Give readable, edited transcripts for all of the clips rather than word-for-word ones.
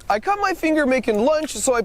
I cut my finger making lunch, so I...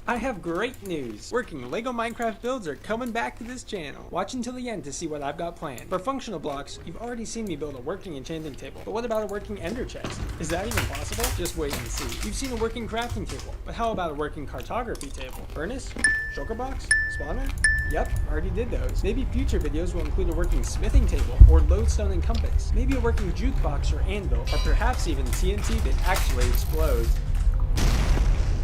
I have great news. Working LEGO Minecraft builds are coming back to this channel. Watch until the end to see what I've got planned. For functional blocks, you've already seen me build a working enchanting table. But what about a working ender chest? Is that even possible? Just wait and see. You've seen a working crafting table, but how about a working cartography table? Furnace? Shulker box? Spawner? Yep, already did those. Maybe future videos will include a working smithing table, or lodestone and compass. Maybe a working jukebox or anvil, or perhaps even TNT that actually explodes.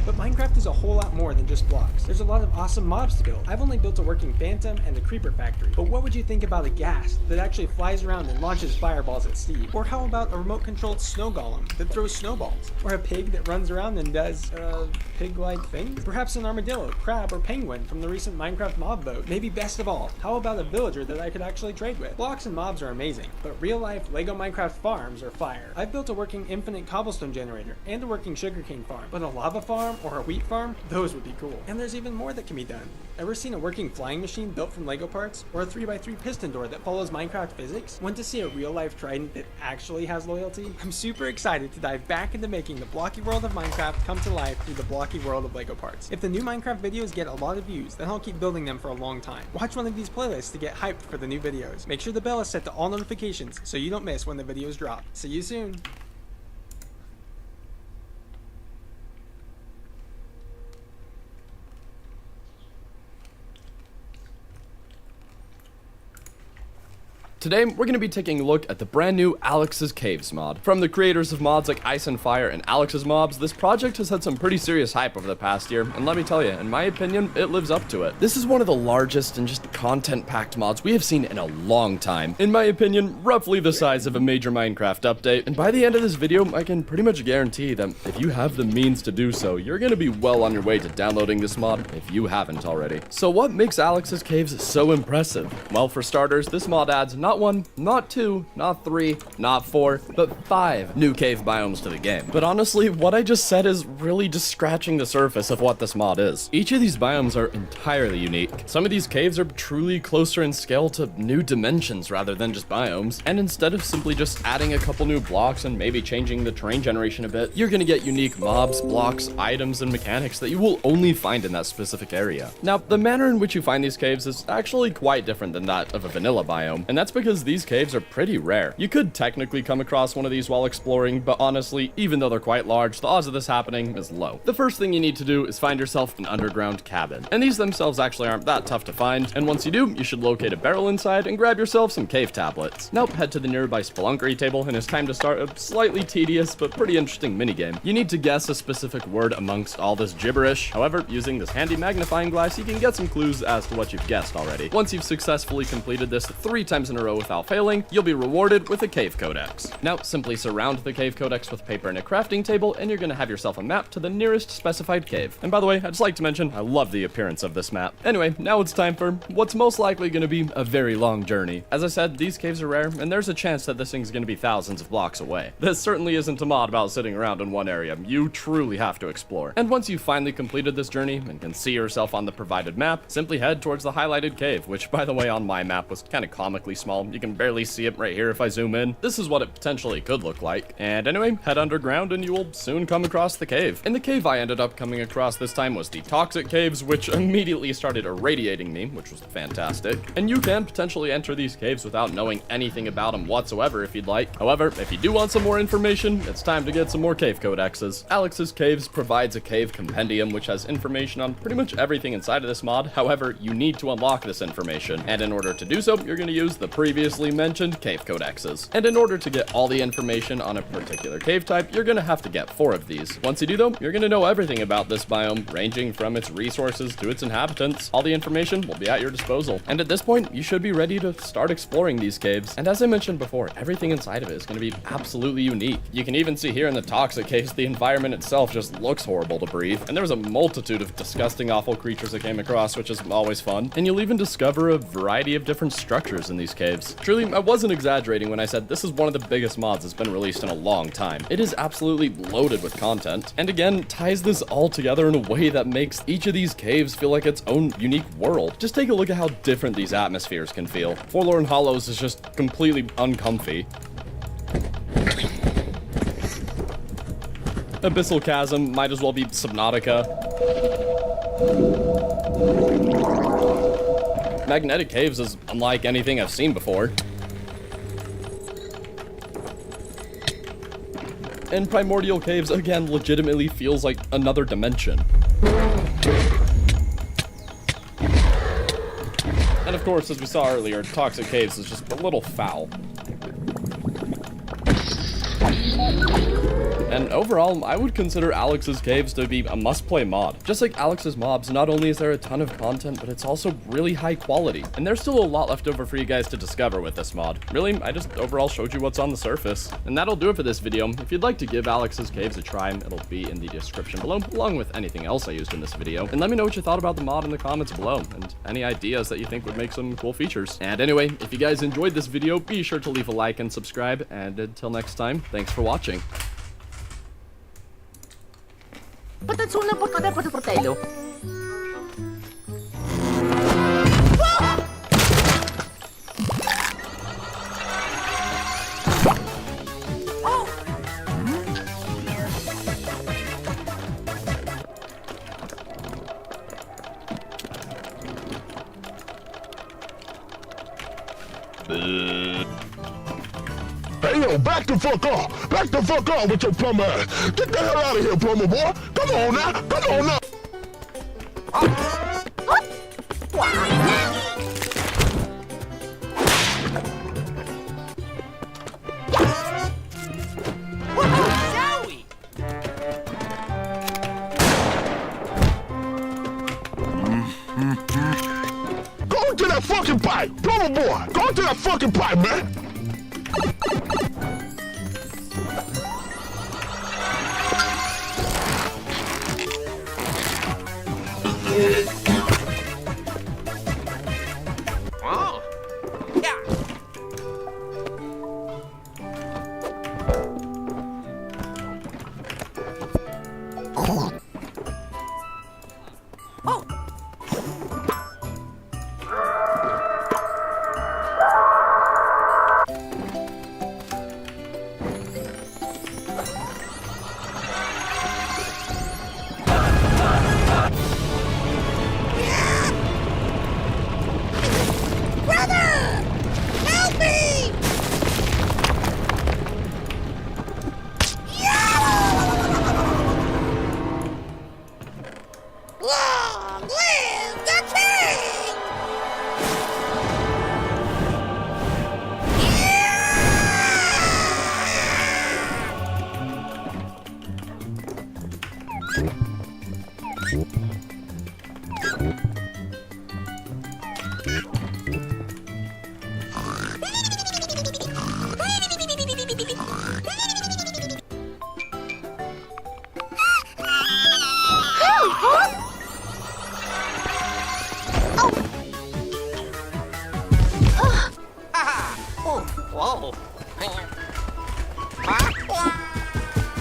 But Minecraft is a whole lot more than just blocks. There's a lot of awesome mobs to build. I've only built a working phantom and a creeper factory. But what would you think about a ghast that actually flies around and launches fireballs at Steve? Or how about a remote controlled snow golem that throws snowballs? Or a pig that runs around and does, pig-like things? Perhaps an armadillo, crab, or penguin from the recent Minecraft mob vote. Maybe best of all, how about a villager that I could actually trade with? Blocks and mobs are amazing, but real-life LEGO Minecraft farms are fire. I've built a working infinite cobblestone generator and a working sugarcane farm, but a lava farm or a wheat farm? Those would be cool. And there's even more that can be done. Ever seen a working flying machine built from LEGO parts? Or a 3x3 piston door that follows Minecraft physics? Want to see a real-life trident that actually has loyalty? I'm super excited to dive back into making the blocky world of Minecraft come to life through the blocky world of LEGO parts. If the new Minecraft videos get a lot of views, then I'll keep building them for a long time. Watch one of these playlists to get hyped for the new videos. Make sure the bell is set to all notifications so you don't miss when the videos drop. See you soon! Today, we're going to be taking a look at the brand new Alex's Caves mod. From the creators of mods like Ice and Fire and Alex's Mobs, this project has had some pretty serious hype over the past year, and let me tell you, in my opinion, it lives up to it. This is one of the largest and just content-packed mods we have seen in a long time. In my opinion, roughly the size of a major Minecraft update, and by the end of this video, I can pretty much guarantee that if you have the means to do so, you're going to be well on your way to downloading this mod if you haven't already. So what makes Alex's Caves so impressive? Well, for starters, this mod adds not one, not two, not three, not four, but 5 new cave biomes to the game. But honestly, what I just said is really just scratching the surface of what this mod is. Each of these biomes are entirely unique. Some of these caves are truly closer in scale to new dimensions rather than just biomes, and instead of simply just adding a couple new blocks and maybe changing the terrain generation a bit, you're gonna get unique mobs, blocks, items, and mechanics that you will only find in that specific area. Now, the manner in which you find these caves is actually quite different than that of a vanilla biome, and that's because these caves are pretty rare. You could technically come across one of these while exploring, but honestly, even though they're quite large, the odds of this happening is low. The first thing you need to do is find yourself an underground cabin, and these themselves actually aren't that tough to find, and once you do, you should locate a barrel inside and grab yourself some cave tablets. Now head to the nearby spelunkery table, and it's time to start a slightly tedious but pretty interesting minigame. You need to guess a specific word amongst all this gibberish. However, using this handy magnifying glass, you can get some clues as to what you've guessed already. Once you've successfully completed this 3 times in a row without failing, you'll be rewarded with a cave codex. Now, simply surround the cave codex with paper and a crafting table, and you're gonna have yourself a map to the nearest specified cave. And by the way, I'd just like to mention, I love the appearance of this map. Anyway, now it's time for what's most likely gonna be a very long journey. As I said, these caves are rare, and there's a chance that this thing's gonna be thousands of blocks away. This certainly isn't a mod about sitting around in one area. You truly have to explore. And once you've finally completed this journey and can see yourself on the provided map, simply head towards the highlighted cave, which by the way on my map was kind of comically small. You can barely see it right here if I zoom in. This is what it potentially could look like. And anyway, head underground and you will soon come across the cave. And the cave I ended up coming across this time was the Toxic Caves, which immediately started irradiating me, which was fantastic. And you can potentially enter these caves without knowing anything about them whatsoever if you'd like. However, if you do want some more information, it's time to get some more cave codexes. Alex's Caves provides a cave compendium which has information on pretty much everything inside of this mod. However, you need to unlock this information, and in order to do so, you're going to use the previously mentioned cave codexes. And in order to get all the information on a particular cave type, you're going to have to get 4 of these. Once you do though, you're going to know everything about this biome, ranging from its resources to its inhabitants. All the information will be at your disposal. And at this point, you should be ready to start exploring these caves. And as I mentioned before, everything inside of it is going to be absolutely unique. You can even see here in the Toxic Caves, the environment itself just looks horrible to breathe. And there was a multitude of disgusting, awful creatures I came across, which is always fun. And you'll even discover a variety of different structures in these caves. Caves. Truly, I wasn't exaggerating when I said this is one of the biggest mods that's been released in a long time. It is absolutely loaded with content, and again, ties this all together in a way that makes each of these caves feel like its own unique world. Just take a look at how different these atmospheres can feel. Forlorn Hollows is just completely uncomfy. Abyssal Chasm might as well be Subnautica. Magnetic Caves is unlike anything I've seen before. And Primordial Caves, again, legitimately feels like another dimension. And of course, as we saw earlier, Toxic Caves is just a little foul. And overall, I would consider Alex's Caves to be a must-play mod. Just like Alex's Mobs, not only is there a ton of content, but it's also really high quality. And there's still a lot left over for you guys to discover with this mod. Really, I just overall showed you what's on the surface. And that'll do it for this video. If you'd like to give Alex's Caves a try, it'll be in the description below, along with anything else I used in this video. And let me know what you thought about the mod in the comments below, and any ideas that you think would make some cool features. And anyway, if you guys enjoyed this video, be sure to leave a like and subscribe. And until next time, thanks for watching. Hey, yo, back the fuck off! Back the fuck off with your plumber ass! Get the hell out of here, plumber boy! Come on now! Come on now! Go to that fucking pipe! Plumber boy! Go to that fucking pipe, man! Oh, yeah. Long live the king! Whoa.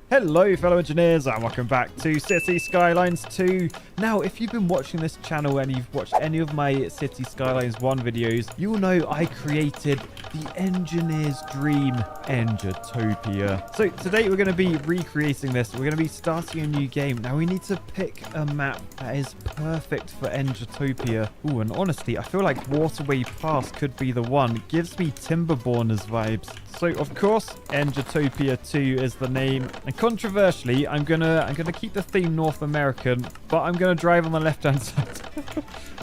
Hello fellow engineers and welcome back to City Skylines 2. Now if you've been watching this channel and you've watched any of my City Skylines 1 videos, you'll know I created the engineer's dream, Engertopia. So today we're going to be recreating this. We're going to be starting a new game. Now we need to pick a map that is perfect for Engertopia. Ooh, and honestly I feel like Waterway Pass could be the one. It gives me Timberborners vibes. So of course Engertopia 2 is the name, and controversially, I'm gonna keep the theme North American, but I'm gonna drive on the left-hand side.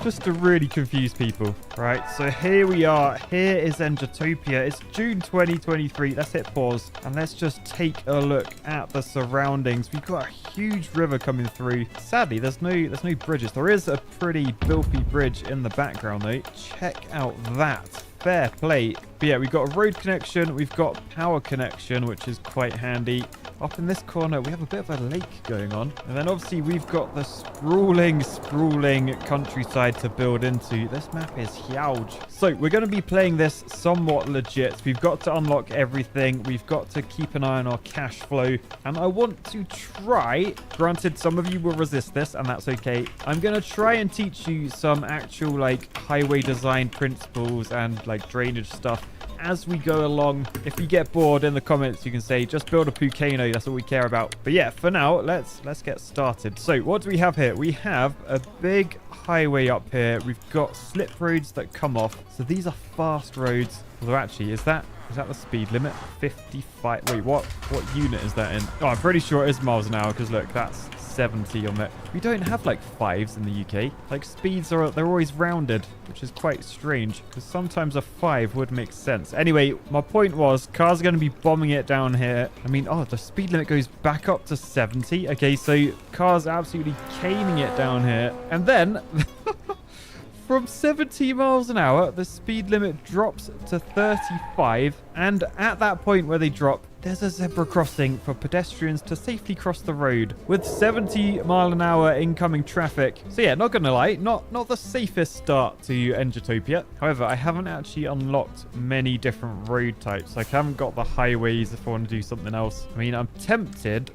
Just to really confuse people. Right, so here we are. Here is Endertopia. It's June 2023. Let's hit pause and let's just take a look at the surroundings. We've got a huge river coming through. Sadly, there's no bridges. There is a pretty filthy bridge in the background though. Check out that. Fair play. But yeah, we've got a road connection. We've got power connection, which is quite handy. Up in this corner, we have a bit of a lake going on. And then obviously we've got the sprawling countryside to build into. This map is huge. So we're going to be playing this somewhat legit. We've got to unlock everything. We've got to keep an eye on our cash flow. And I want to try, granted some of you will resist this and that's okay. I'm going to try and teach you some actual like highway design principles and like drainage stuff as we go along. If you get bored, in the comments you can say just build a Pucano, that's all we care about. But yeah, for now let's get started. So what do we have here? We have a big highway up here. We've got slip roads that come off, so these are fast roads. Although actually, is that the speed limit? 55. Wait, what unit is that in? Oh, I'm pretty sure it is miles an hour because look, that's 70 on there. We don't have like 5s in the UK. Like speeds they're always rounded, which is quite strange because sometimes a 5 would make sense. Anyway, my point was cars are going to be bombing it down here. I mean, oh, the speed limit goes back up to 70. Okay, so cars absolutely caning it down here. And then from 70 miles an hour, the speed limit drops to 35. And at that point where they drop, there's a zebra crossing for pedestrians to safely cross the road with 70 mile an hour incoming traffic. So yeah, not gonna lie, not the safest start to Endertopia. However, I haven't actually unlocked many different road types. Like I haven't got the highways if I want to do something else. I mean, I'm tempted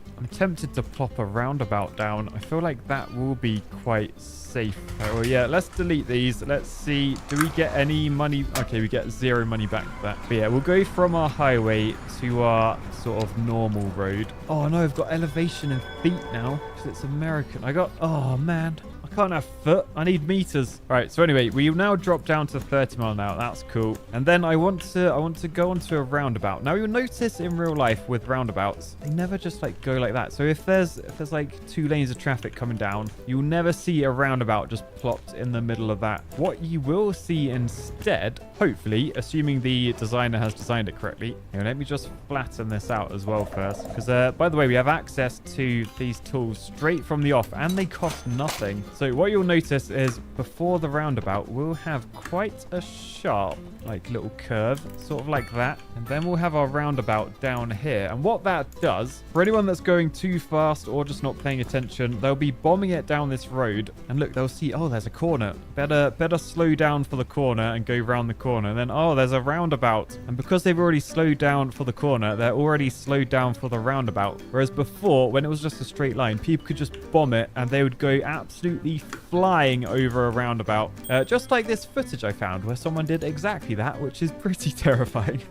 to plop a roundabout down. I feel like that will be quite safe. Oh yeah, let's delete these. Let's see, do we get any money? Okay, we get 0 money back for that. But yeah, we'll go from our highway to our sort of normal road. Oh no, I've got elevation in feet now because it's American. Oh man, I can't have foot. I need meters. All right, so anyway, we now drop down to 30 mile an hour. That's cool. And then I want to go onto a roundabout. Now you'll notice in real life with roundabouts, they never just like go like that. So if there's like 2 lanes of traffic coming down, you'll never see a roundabout just plopped in the middle of that. What you will see instead, hopefully, assuming the designer has designed it correctly. Here, let me just flatten this out as well first. Because by the way, we have access to these tools straight from the off and they cost nothing. So what you'll notice is before the roundabout, we'll have quite a sharp like little curve, sort of like that. And then we'll have our roundabout down here. And what that does, for anyone that's going too fast or just not paying attention, they'll be bombing it down this road. And look, they'll see, oh, there's a corner. Better slow down for the corner and go round the corner. And then, oh, there's a roundabout. And because they've already slowed down for the corner, they're already slowed down for the roundabout. Whereas before, when it was just a straight line, people could just bomb it and they would go absolutely flying over a roundabout. Just like this footage I found where someone did exactly that, which is pretty terrifying.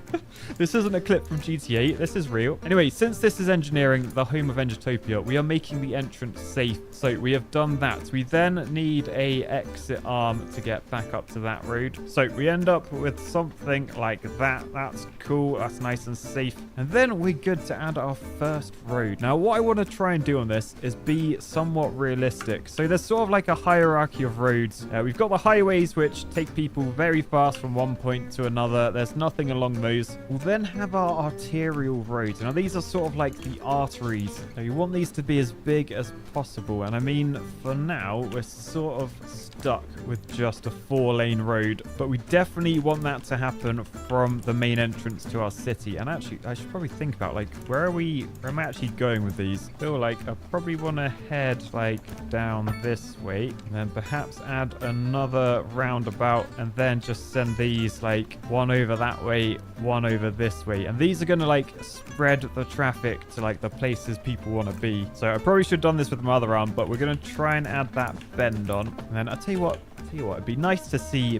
This isn't a clip from GTA, this is real. Anyway, since this is engineering, the home of Endertopia, we are making the entrance safe. So we have done that. We then need a exit arm to get back up to that road. So we end up with something like that. That's cool, that's nice and safe. And then we're good to add our first road. Now what I want to try and do on this is be somewhat realistic. So there's sort of like a hierarchy of roads. We've got the highways which take people very fast from one point to another. There's nothing along those. We'll then have our arterial roads. Now these are sort of like the arteries. Now you want these to be as big as possible. And I mean, for now, we're sort of stuck with just a 4-lane road. But we definitely want that to happen from the main entrance to our city. And actually, I should probably think about like, where am I actually going with these? I feel like I probably want to head like down this way. And then perhaps add another roundabout. And then just send these like one over that way, one over this way. And these are going to like spread the traffic to like the places people want to be. So I probably should have done this with my other arm, but we're going to try and add that bend on. And then I'll tell you what, it'd be nice to see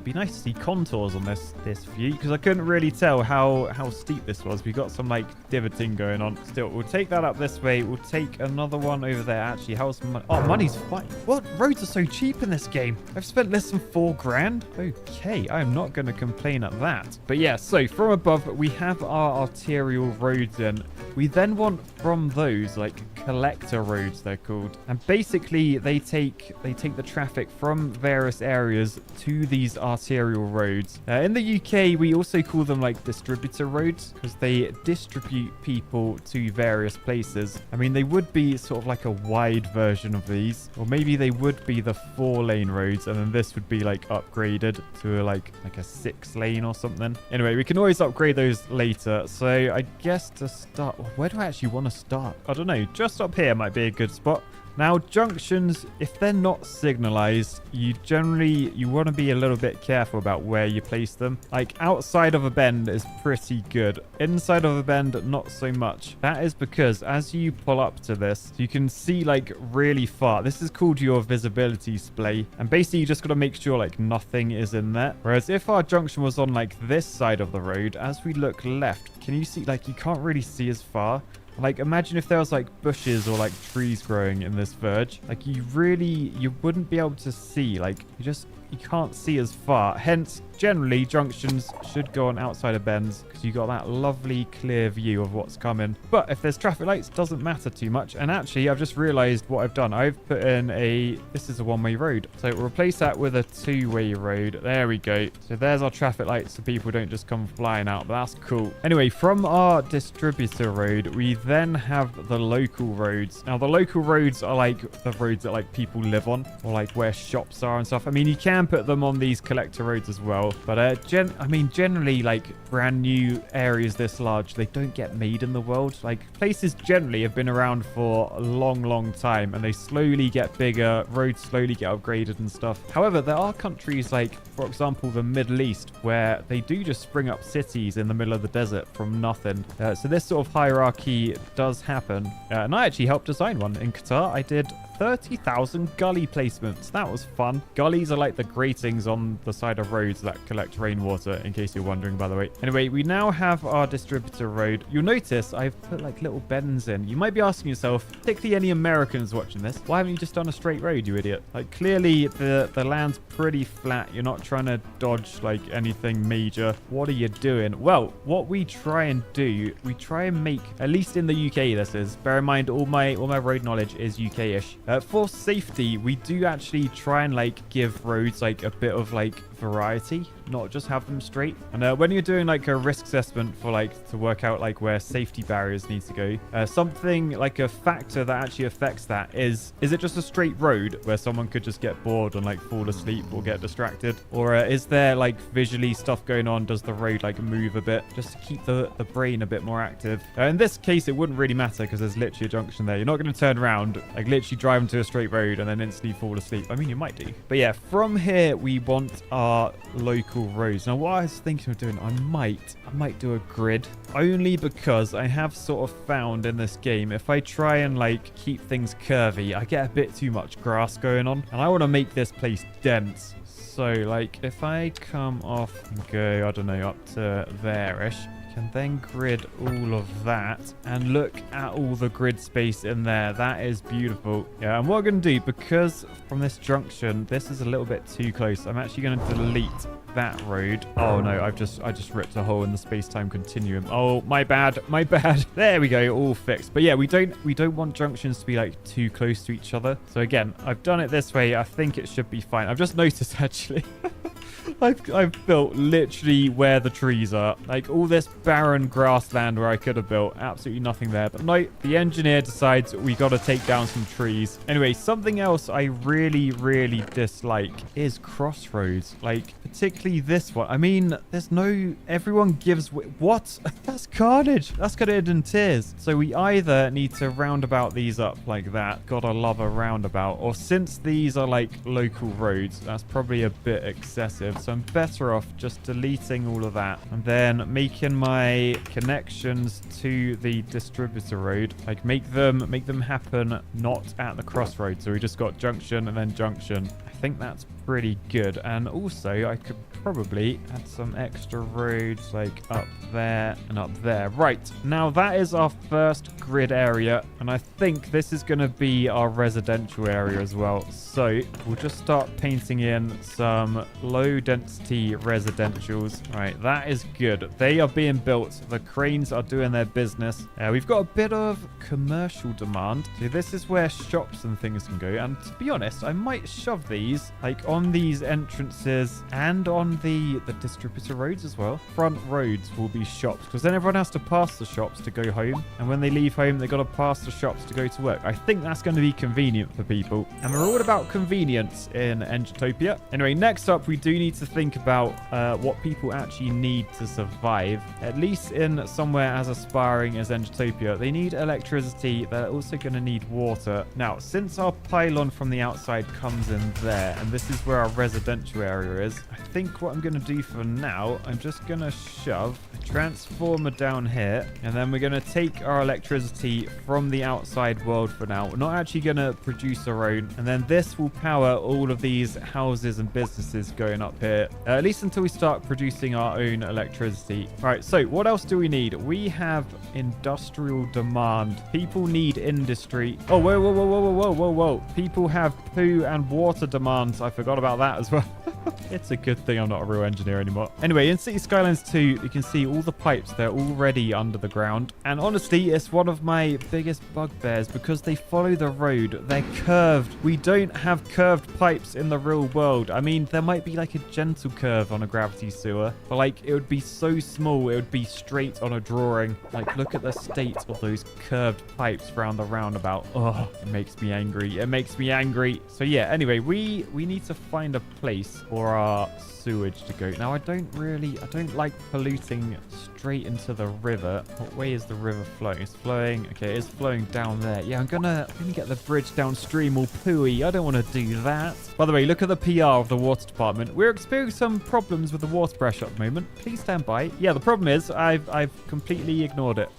contours on this view, because I couldn't really tell how steep this was. We got some like divoting going on. Still, we'll take that up this way. We'll take another one over there. Actually, how's money? Oh, money's fine. What? Roads are so cheap in this game. I've spent less than 4 grand. Okay, I'm not going to complain at that. But yeah, so from above, we have our arterial roads in. We then want from those, like collector roads they're called. And basically they take the traffic from various areas to these arterial roads. In the UK, we also call them like distributor roads because they distribute people to various places. I mean, they would be sort of like a wide version of these, or maybe they would be the 4-lane roads, and then this would be like upgraded to like a 6-lane or something. Anyway, we can always upgrade those later. So I guess to start, where do I actually want to start? I don't know. Just up here might be a good spot. Now, junctions, if they're not signalized, you want to be a little bit careful about where you place them. Like, outside of a bend is pretty good. Inside of a bend, not so much. That is because as you pull up to this, you can see, like, really far. This is called your visibility display. And basically, you just got to make sure, like, nothing is in there. Whereas if our junction was on, like, this side of the road, as we look left, can you see, like, you can't really see as far. Like, imagine if there was, like, bushes or, like, trees growing in this verge. Like, you wouldn't be able to see. Like, you can't see as far. Hence, generally, junctions should go on outside of bends because you got that lovely clear view of what's coming. But if there's traffic lights, it doesn't matter too much. And actually, I've just realized what I've done. I've put in this is a one-way road. So we'll replace that with a 2-way road. There we go. So there's our traffic lights so people don't just come flying out. But that's cool. Anyway, from our distributor road, we then have the local roads. Now, the local roads are like the roads that like people live on or like where shops are and stuff. I mean, you can put them on these collector roads as well. But generally, like brand new areas this large, they don't get made in the world. Like places generally have been around for a long time, and they slowly get bigger. Roads slowly get upgraded and stuff. However, there are countries like, for example, the Middle East, where they do just spring up cities in the middle of the desert from nothing. So this sort of hierarchy does happen. And I actually helped design one in Qatar. I did 30,000 gully placements. That was fun. Gullies are like the gratings on the side of roads that collect rainwater, in case you're wondering, by the way. Anyway, we now have our distributor road. You'll notice I've put like little bends in. You might be asking yourself, particularly any Americans watching this, why haven't you just done a straight road, you idiot? Like clearly the land's pretty flat. You're not trying to dodge like anything major. What are you doing? Well, what we try and do, we try and make, at least in the UK this is, bear in mind all my road knowledge is UK-ish. For safety, we do actually try and like give roads like a bit of like variety, not just have them straight. And when you're doing like a risk assessment for like to work out like where safety barriers need to go, something like a factor that actually affects that is it just a straight road where someone could just get bored and like fall asleep or get distracted, or is there like visually stuff going on? Does the road like move a bit just to keep the brain a bit more active? In this case, it wouldn't really matter because there's literally a junction there. You're not going to turn around, like literally drive into a straight road and then instantly fall asleep. I mean, you might do. But yeah, from here we want our local roads. Now, what I was thinking of doing, I might do a grid, only because I have sort of found in this game, if I try and like keep things curvy, I get a bit too much grass going on, and I want to make this place dense. So like if I come off and go, I don't know, up to there-ish, can then grid all of that and look at all the grid space in there. That is beautiful. Yeah, and what I'm going to do, because from this junction, this is a little bit too close, I'm actually going to delete that road. Oh no, I just ripped a hole in the space-time continuum. Oh, my bad. There we go, all fixed. But yeah, we don't want junctions to be like too close to each other. So again, I've done it this way. I think it should be fine. I've just noticed actually I've built literally where the trees are. Like all this barren grassland where I could have built. Absolutely nothing there. But no, the engineer decides we got to take down some trees. Anyway, something else I really dislike is crossroads. Like particularly this one. I mean, there's no... Everyone gives... What? That's carnage. That's going to end in tears. So we either need to roundabout these up like that. Gotta love a roundabout. Or since these are like local roads, that's probably a bit excessive. So I'm better off just deleting all of that and then making my connections to the distributor road, like make them happen not at the crossroads. So we just got junction and then junction. I think that's pretty good. And also I could probably add some extra roads like up there and up there. Right, now that is our first grid area, and I think this is going to be our residential area as well. So we'll just start painting in some low density T residentials. Right, that is good. They are being built. The cranes are doing their business. We've got a bit of commercial demand. So this is where shops and things can go. And to be honest, I might shove these like on these entrances and on the distributor roads as well. Front roads will be shops because then everyone has to pass the shops to go home. And when they leave home, they got to pass the shops to go to work. I think that's going to be convenient for people. And we're all about convenience in Engitopia. Anyway, next up, we do need to think about what people actually need to survive. At least in somewhere as aspiring as Engitopia, they need electricity. They're also going to need water. Now, since our pylon from the outside comes in there, and this is where our residential area is, I think what I'm going to do for now, I'm just going to shove a transformer down here, and then we're going to take our electricity from the outside world for now. We're not actually going to produce our own, and then this will power all of these houses and businesses going up here, at least until we start producing our own electricity. All right, so what else do we need? We have industrial demand. People need industry. Oh, whoa, whoa, whoa, whoa, whoa, whoa, whoa. People have poo and water demands. I forgot about that as well. It's a good thing I'm not a real engineer anymore. Anyway, in City Skylines 2, you can see all the pipes. They're already under the ground. And honestly, it's one of my biggest bugbears because they follow the road. They're curved. We don't have curved pipes in the real world. I mean, there might be like a gentle curve on a gravity sewer, but like it would be so small, it would be straight on a drawing. Like, look at the state of those curved pipes around the roundabout. Oh, it makes me angry. It makes me angry. So yeah, anyway, we need to find a place for our sewage to go. Now, I don't like polluting straight into the river. What way is the river flowing? It's flowing, okay, it's flowing down there. Yeah, I'm gonna get the bridge downstream all pooey. I don't want to do that. By the way, look at the PR of the water department. We're experiencing some problems with the water pressure at the moment. Please stand by. Yeah, the problem is I've completely ignored it.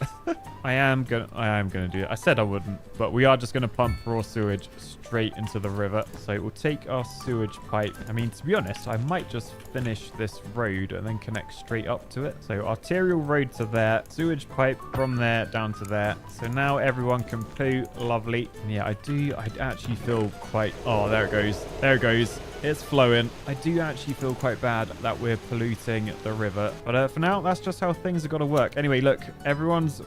I am gonna do it. I said I wouldn't, but we are just gonna pump raw sewage straight into the river. So we'll take our sewage pipe. I mean, to be honest, I might just finish this road and then connect straight up to it. So arterial road to there, sewage pipe from there down to there. So now everyone can poo. Lovely. And yeah, I actually feel quite, oh, there it goes. There it goes. It's flowing. I do actually feel quite bad that we're polluting the river. But for now, that's just how things are going to work. Anyway, look, everyone's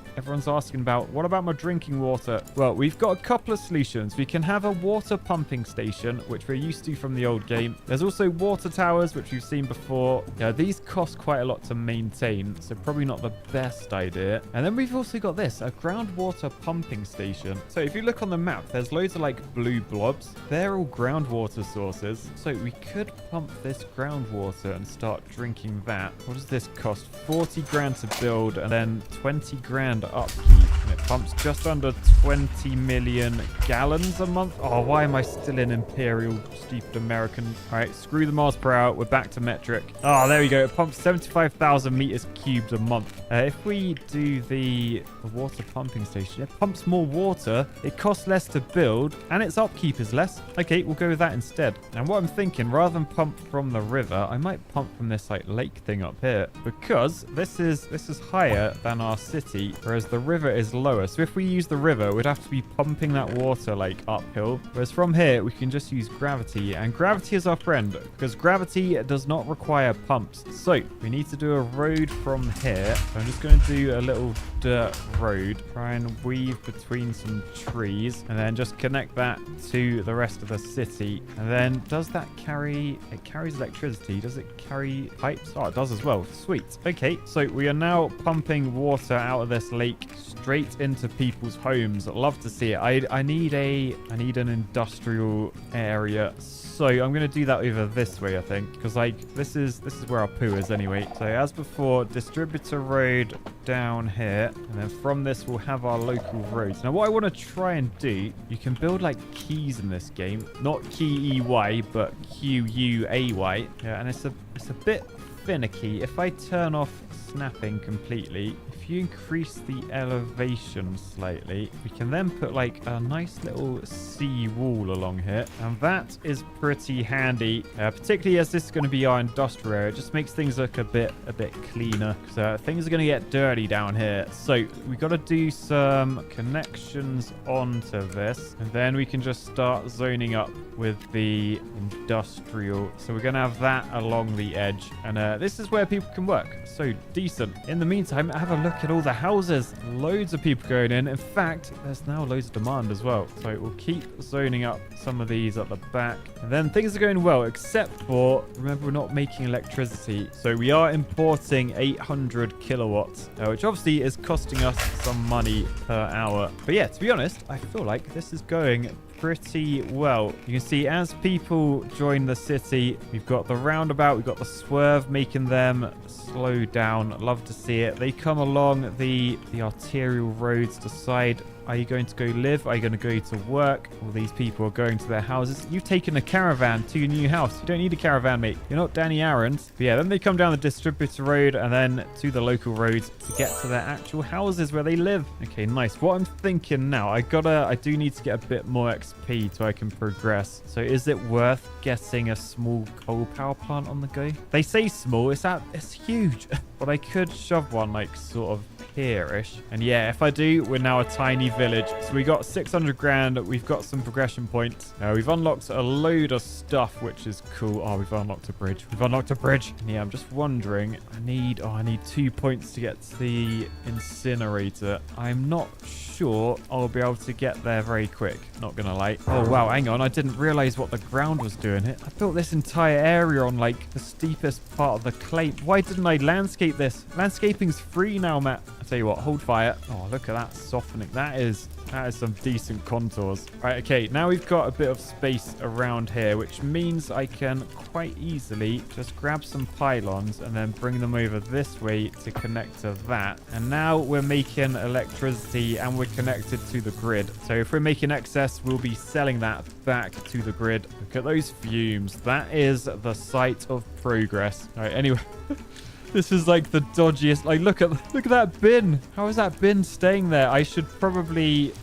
asking about, what about my drinking water? Well, we've got a couple of solutions. We can have a water pumping station, which we're used to from the old game. There's also water towers, which we've seen before. Yeah, these cost quite a lot to maintain, so probably not the best idea. And then we've also got this, a groundwater pumping station. So if you look on the map, there's loads of like blue blobs. They're all groundwater sources. So we could pump this groundwater and start drinking that. What does this cost? 40 grand to build and then 20 grand upkeep. And it pumps just under 20 million gallons a month. Oh, why am I still in Imperial, stupid American? All right, screw the miles per hour. We're back to metric. Oh, there we go. It pumps 75,000 meters cubed a month. If we do the water pumping station, it pumps more water. It costs less to build and its upkeep is less. Okay, we'll go with that instead. And what I'm thinking, rather than pump from the river, I might pump from this like lake thing up here because this is higher than our city, whereas the river is lower. So if we use the river, we'd have to be pumping that water like uphill. Whereas from here, we can just use gravity, and gravity is our friend because gravity does not require pumps. So we need to do a road from here. So I'm just going to do a little dirt road, try and weave between some trees, and then just connect that to the rest of the city. And then does that carry, it carries electricity? Does it carry pipes? Oh, it does as well. Sweet. Okay, so we are now pumping water out of this lake straight into people's homes. I'd love to see it. I need an industrial area. So I'm going to do that over this way, I think, because like this is where our poo is anyway. So as before, distributor road down here, and then from this we'll have our local roads. Now what I want to try and do, you can build like keys in this game, not key EY, but QUAY. Yeah, and it's a bit finicky. If I turn off snapping completely, if if you increase the elevation slightly, we can then put like a nice little sea wall along here. And that is pretty handy, particularly as this is going to be our industrial area. It just makes things look a bit cleaner. So things are going to get dirty down here. So we got to do some connections onto this. And then we can just start zoning up with the industrial. So we're going to have that along the edge. And this is where people can work. So decent. In the meantime, have a look at all the houses. Loads of people going in. In fact, there's now loads of demand as well. So we'll keep zoning up some of these at the back. And then things are going well, except for, remember, we're not making electricity. So we are importing 800 kilowatts, which obviously is costing us some money per hour. But yeah, to be honest, I feel like this is going pretty well. You can see as people join the city, we've got the roundabout, we've got the swerve, making them slow down. Love to see it. They come along the arterial roads, decide, are you going to go live? Are you going to go to work? All these people are going to their houses. You've taken a caravan to your new house. You don't need a caravan, mate. You're not Danny Aaron's. But yeah, then they come down the distributor road and then to the local roads to get to their actual houses where they live. Okay, nice. What I'm thinking now, I do need to get a bit more XP so I can progress. So is it worth getting a small coal power plant on the go? They say small. It's huge. But I could shove one like sort of here-ish. And yeah, if I do, we're now a tiny village. So we got 600 grand. We've got some progression points. We've unlocked a load of stuff, which is cool. Oh, we've unlocked a bridge. We've unlocked a bridge. And yeah, I'm just wondering. I need 2 points to get to the incinerator. I'm not sure I'll be able to get there very quick. Not gonna lie. Oh, wow. Hang on. I didn't realize what the ground was doing here. I built this entire area on like the steepest part of the clay. Why didn't I landscape this? Landscaping's free now, Matt. I tell you what, hold fire. Oh, look at that softening. That is some decent contours. Right, okay, now we've got a bit of space around here, which means I can quite easily just grab some pylons and then bring them over this way to connect to that. And now we're making electricity and we're connected to the grid. So if we're making excess, we'll be selling that back to the grid. Look at those fumes. That is the site of progress. All right, anyway. This is like the dodgiest. Like, look at that bin. How is that bin staying there? I should probably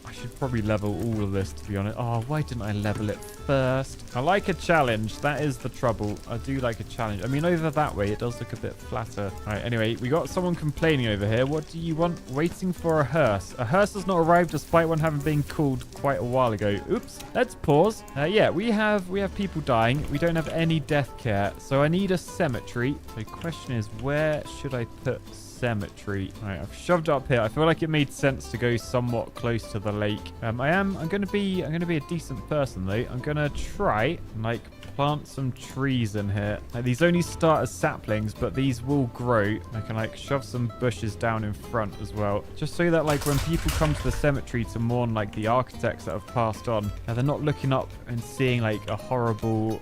level all of this, to be honest. Oh, why didn't I level it first? I like a challenge. That is the trouble. I do like a challenge. I mean, over that way, it does look a bit flatter. All right, anyway, we got someone complaining over here. What do you want? Waiting for a hearse. A hearse has not arrived despite one having been called quite a while ago. Oops. Let's pause. Yeah, we have people dying. We don't have any death care. So I need a cemetery. The question is, where should I put cemetery? All right, I've shoved it up here. I feel like it made sense to go somewhat close to the lake. I'm gonna be a decent person though. I'm gonna try and like plant some trees in here. Like, these only start as saplings, but these will grow. I can like shove some bushes down in front as well, just so that like when people come to the cemetery to mourn like the architects that have passed on, they're not looking up and seeing like a horrible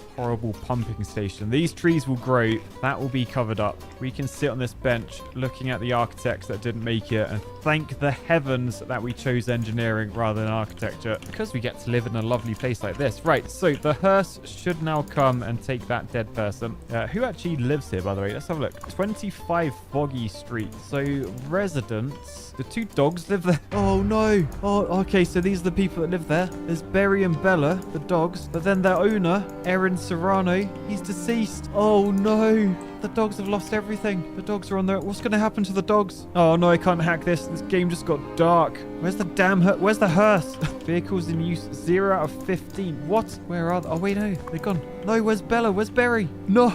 pumping station. These trees will grow. That will be covered up. We can sit on this bench looking at the architects that didn't make it and thank the heavens that we chose engineering rather than architecture, because we get to live in a lovely place like this. Right, so the hearse should now come and take that dead person. Who actually lives here, by the way? Let's have a look. 25 Foggy Street. So residents. The 2 dogs live there. Oh no. Oh, okay. So these are the people that live there. There's Berry and Bella, the dogs. But then their owner, Erin Serrano, he's deceased. Oh no. The dogs have lost everything. The dogs are on there. What's going to happen to the dogs? Oh no, I can't hack this. This game just got dark. Where's the damn Where's the hearse? Vehicles in use 0 out of 15. What? Where are they? Oh wait, no, they're gone. No, where's Bella? Where's Berry? No.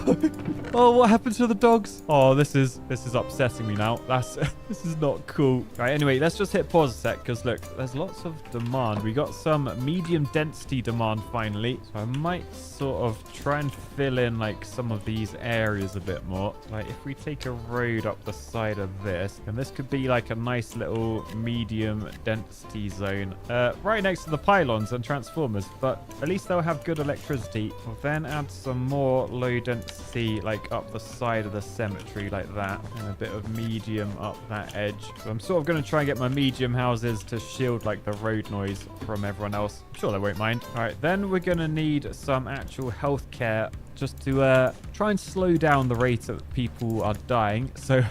Oh, what happened to the dogs? Oh, this is upsetting me now. This is not cool. All right, anyway, let's just hit pause a sec because look, there's lots of demand. We got some medium density demand finally. So I might sort of try and fill in like some of these areas a bit more. Like if we take a road up the side of this, and this could be like a nice little medium density zone right next to the pylons and transformers, but at least they'll have good electricity. We'll then add some more low density like up the side of the cemetery like that, and a bit of medium up that edge. So I'm sort of going to try and get my medium houses to shield like the road noise from everyone else. I'm sure they won't mind. All right, then we're going to need some actual healthcare just to try and slow down the rate that people are dying. So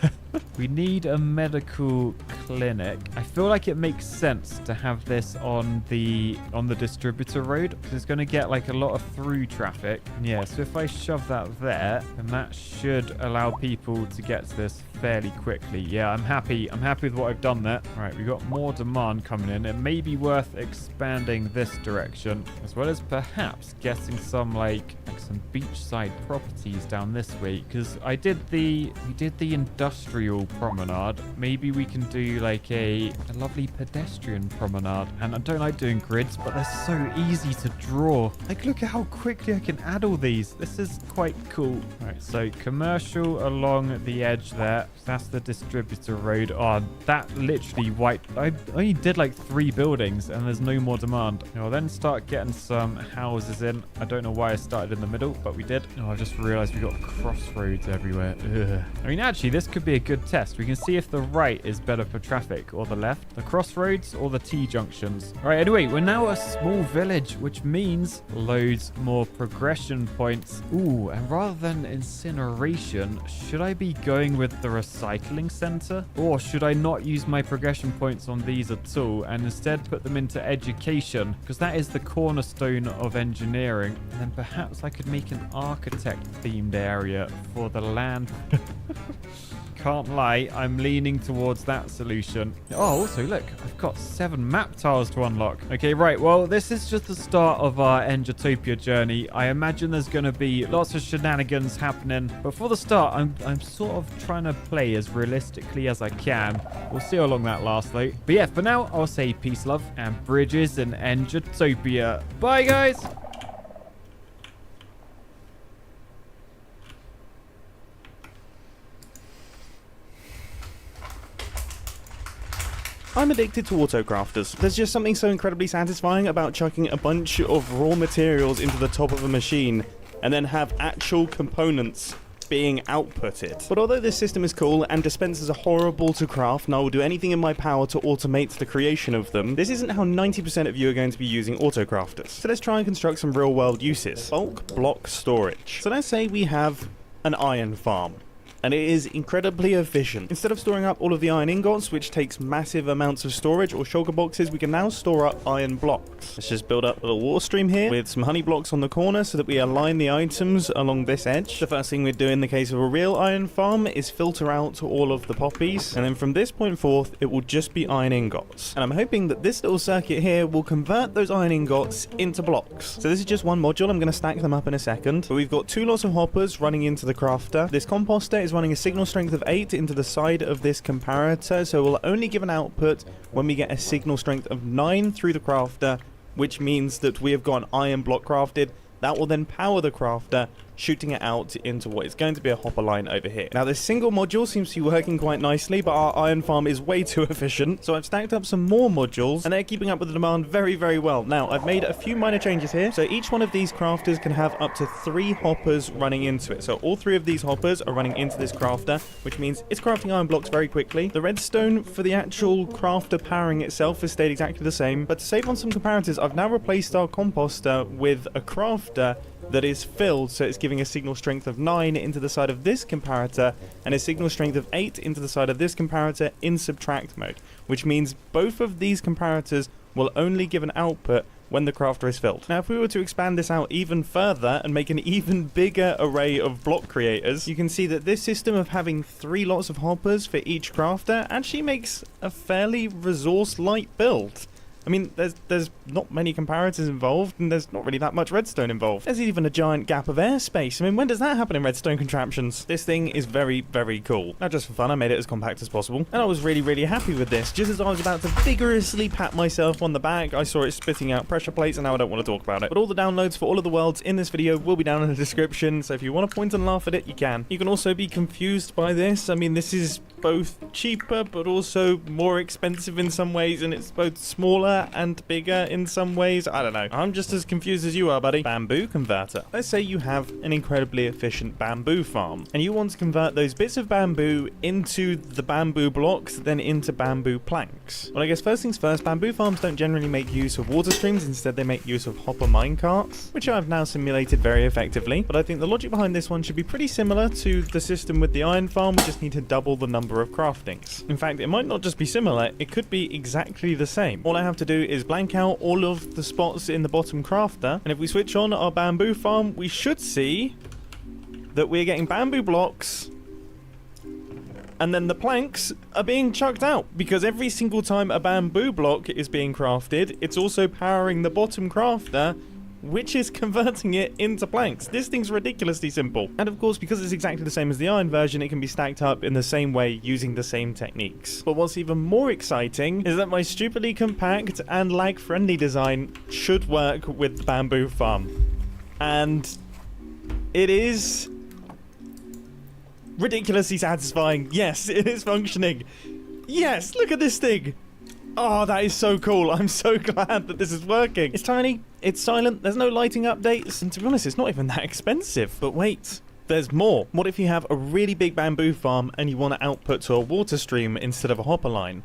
we need a medical clinic. I feel like it makes sense to have this on the distributor road because it's going to get like a lot of through traffic. Yeah, so if I shove that there, then that should allow people to get to this fairly quickly. Yeah, I'm happy with what I've done there. All right, we've got more demand coming in. It may be worth expanding this direction, as well as perhaps getting some like some beachside properties down this way, because we did the industrial promenade. Maybe we can do like a lovely pedestrian promenade. And I don't like doing grids, but they're so easy to draw. Like, look at how quickly I can add all these. This is quite cool. All right, so commercial along the edge there. That's the distributor road. Oh, that literally wiped. I only did like 3 buildings and there's no more demand. I'll then start getting some houses in. I don't know why I started in the middle, but we did. Oh, I just realized we got crossroads everywhere. Ugh. I mean, actually, this could be a good test. We can see if the right is better for traffic or the left, the crossroads or the T-junctions. All right, anyway, we're now a small village, which means loads more progression points. Ooh, and rather than incineration, should I be going with the recycling center? Or should I not use my progression points on these at all and instead put them into education? Because that is the cornerstone of engineering. And then perhaps I could make an architect-themed area for the land. Can't lie, I'm leaning towards that solution. Oh, also, look, I've got 7 map tiles to unlock. Okay, right, well, this is just the start of our Endertopia journey. I imagine there's going to be lots of shenanigans happening. But for the start, I'm sort of trying to play as realistically as I can. We'll see how long that lasts, though. But yeah, for now, I'll say peace, love, and bridges in Endertopia. Bye, guys! I'm addicted to autocrafters. There's just something so incredibly satisfying about chucking a bunch of raw materials into the top of a machine and then have actual components being outputted. But although this system is cool and dispensers are horrible to craft, and I will do anything in my power to automate the creation of them, this isn't how 90% of you are going to be using autocrafters. So let's try and construct some real world uses. Bulk block storage. So let's say we have an iron farm. And it is incredibly efficient. Instead of storing up all of the iron ingots, which takes massive amounts of storage, or shulker boxes, we can now store up iron blocks. Let's just build up a little water stream here with some honey blocks on the corner so that we align the items along this edge. The first thing we'd do in the case of a real iron farm is filter out all of the poppies, and then from this point forth, it will just be iron ingots. And I'm hoping that this little circuit here will convert those iron ingots into blocks. So this is just one module. I'm going to stack them up in a second. But we've got 2 lots of hoppers running into the crafter. This composter is running a signal strength of 8 into the side of this comparator, so we'll only give an output when we get a signal strength of 9 through the crafter, which means that we have got an iron block crafted. That will then power the crafter, shooting it out into what is going to be a hopper line over here. Now, this single module seems to be working quite nicely, but our iron farm is way too efficient. So I've stacked up some more modules, and they're keeping up with the demand very, very well. Now, I've made a few minor changes here. So each one of these crafters can have up to 3 hoppers running into it. So all 3 of these hoppers are running into this crafter, which means it's crafting iron blocks very quickly. The redstone for the actual crafter powering itself has stayed exactly the same. But to save on some comparators, I've now replaced our composter with a crafter that is filled, so it's giving a signal strength of 9 into the side of this comparator and a signal strength of 8 into the side of this comparator in subtract mode, which means both of these comparators will only give an output when the crafter is filled. Now, if we were to expand this out even further and make an even bigger array of block creators, you can see that this system of having 3 lots of hoppers for each crafter actually makes a fairly resource-light build. I mean, there's not many comparators involved, and there's not really that much redstone involved. There's even a giant gap of airspace. I mean, when does that happen in redstone contraptions? This thing is very, very cool. Now, just for fun, I made it as compact as possible, and I was really, really happy with this. Just as I was about to vigorously pat myself on the back, I saw it spitting out pressure plates, and now I don't want to talk about it. But all the downloads for all of the worlds in this video will be down in the description, so if you want to point and laugh at it, you can. You can also be confused by this. I mean, this is both cheaper, but also more expensive in some ways, and it's both smaller smaller and bigger in some ways. I don't know. I'm just as confused as you are, buddy. Bamboo converter. Let's say you have an incredibly efficient bamboo farm, and you want to convert those bits of bamboo into the bamboo blocks, then into bamboo planks. Well, I guess first things first, bamboo farms don't generally make use of water streams. Instead, they make use of hopper minecarts, which I've now simulated very effectively. But I think the logic behind this one should be pretty similar to the system with the iron farm. We just need to double the number of craftings. In fact, it might not just be similar, it could be exactly the same. All I have to do is blank out all of the spots in the bottom crafter, and if we switch on our bamboo farm, we should see that we're getting bamboo blocks, and then the planks are being chucked out, because every single time a bamboo block is being crafted, it's also powering the bottom crafter, which is converting it into planks. This thing's ridiculously simple. And of course, because it's exactly the same as the iron version, it can be stacked up in the same way using the same techniques. But what's even more exciting is that my stupidly compact and lag-friendly design should work with the bamboo farm. And it is ridiculously satisfying. Yes, it is functioning. Yes, look at this thing. Oh, that is so cool. I'm so glad that this is working. It's tiny, it's silent, there's no lighting updates, and to be honest, it's not even that expensive. But wait, there's more. What if you have a really big bamboo farm and you want to output to a water stream instead of a hopper line?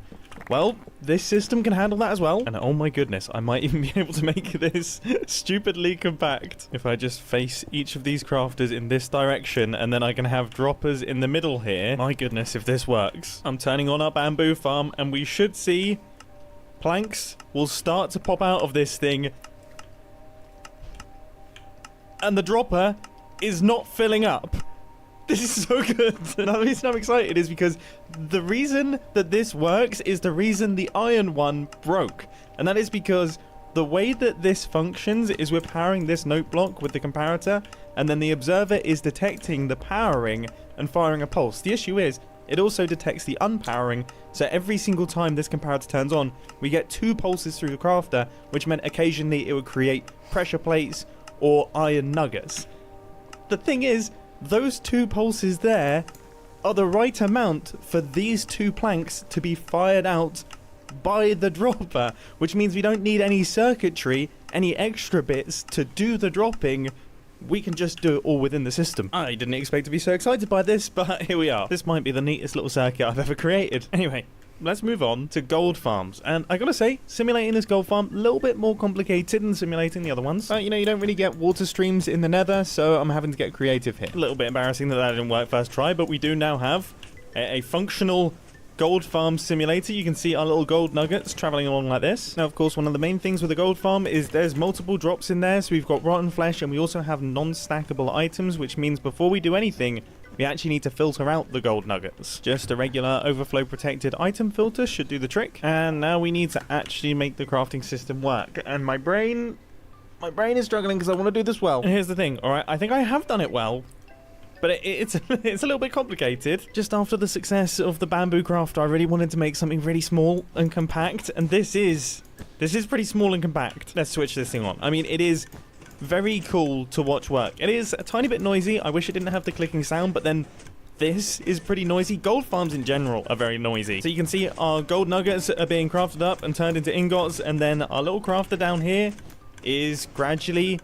Well, this system can handle that as well. And oh my goodness, I might even be able to make this stupidly compact. If I just face each of these crafters in this direction, and then I can have droppers in the middle here. My goodness, if this works. I'm turning on our bamboo farm, and we should see planks will start to pop out of this thing. And the dropper is not filling up. This is so good. And the reason I'm excited is because the reason that this works is the reason the iron one broke. And that is because the way that this functions is we're powering this note block with the comparator, and then the observer is detecting the powering and firing a pulse. The issue is it also detects the unpowering, so every single time this comparator turns on, we get 2 pulses through the crafter, which meant occasionally it would create pressure plates or iron nuggets. The thing is, those 2 pulses there are the right amount for these 2 planks to be fired out by the dropper, which means we don't need any circuitry, any extra bits to do the dropping. We can just do it all within the system. I didn't expect to be so excited by this, but here we are. This might be the neatest little circuit I've ever created. Anyway, let's move on to gold farms. And I gotta say, simulating this gold farm, a little bit more complicated than simulating the other ones. You know, you don't really get water streams in the nether, so I'm having to get creative here. A little bit embarrassing that didn't work first try, but we do now have a functional gold farm simulator. You can see our little gold nuggets traveling along like this. Now, of course, one of the main things with the gold farm is there's multiple drops in there. So we've got rotten flesh, and we also have non-stackable items, which means before we do anything, we actually need to filter out the gold nuggets. Just a regular overflow protected item filter should do the trick. And now we need to actually make the crafting system work. And my brain is struggling because I want to do this well. And here's the thing, all right? I think I have done it well, but it's a little bit complicated. Just after the success of the bamboo crafter, I really wanted to make something really small and compact, and this is pretty small and compact. Let's switch this thing on. I mean, it is very cool to watch work. It is a tiny bit noisy. I wish it didn't have the clicking sound, but then this is pretty noisy. Gold farms in general are very noisy. So you can see our gold nuggets are being crafted up and turned into ingots, and then our little crafter down here is gradually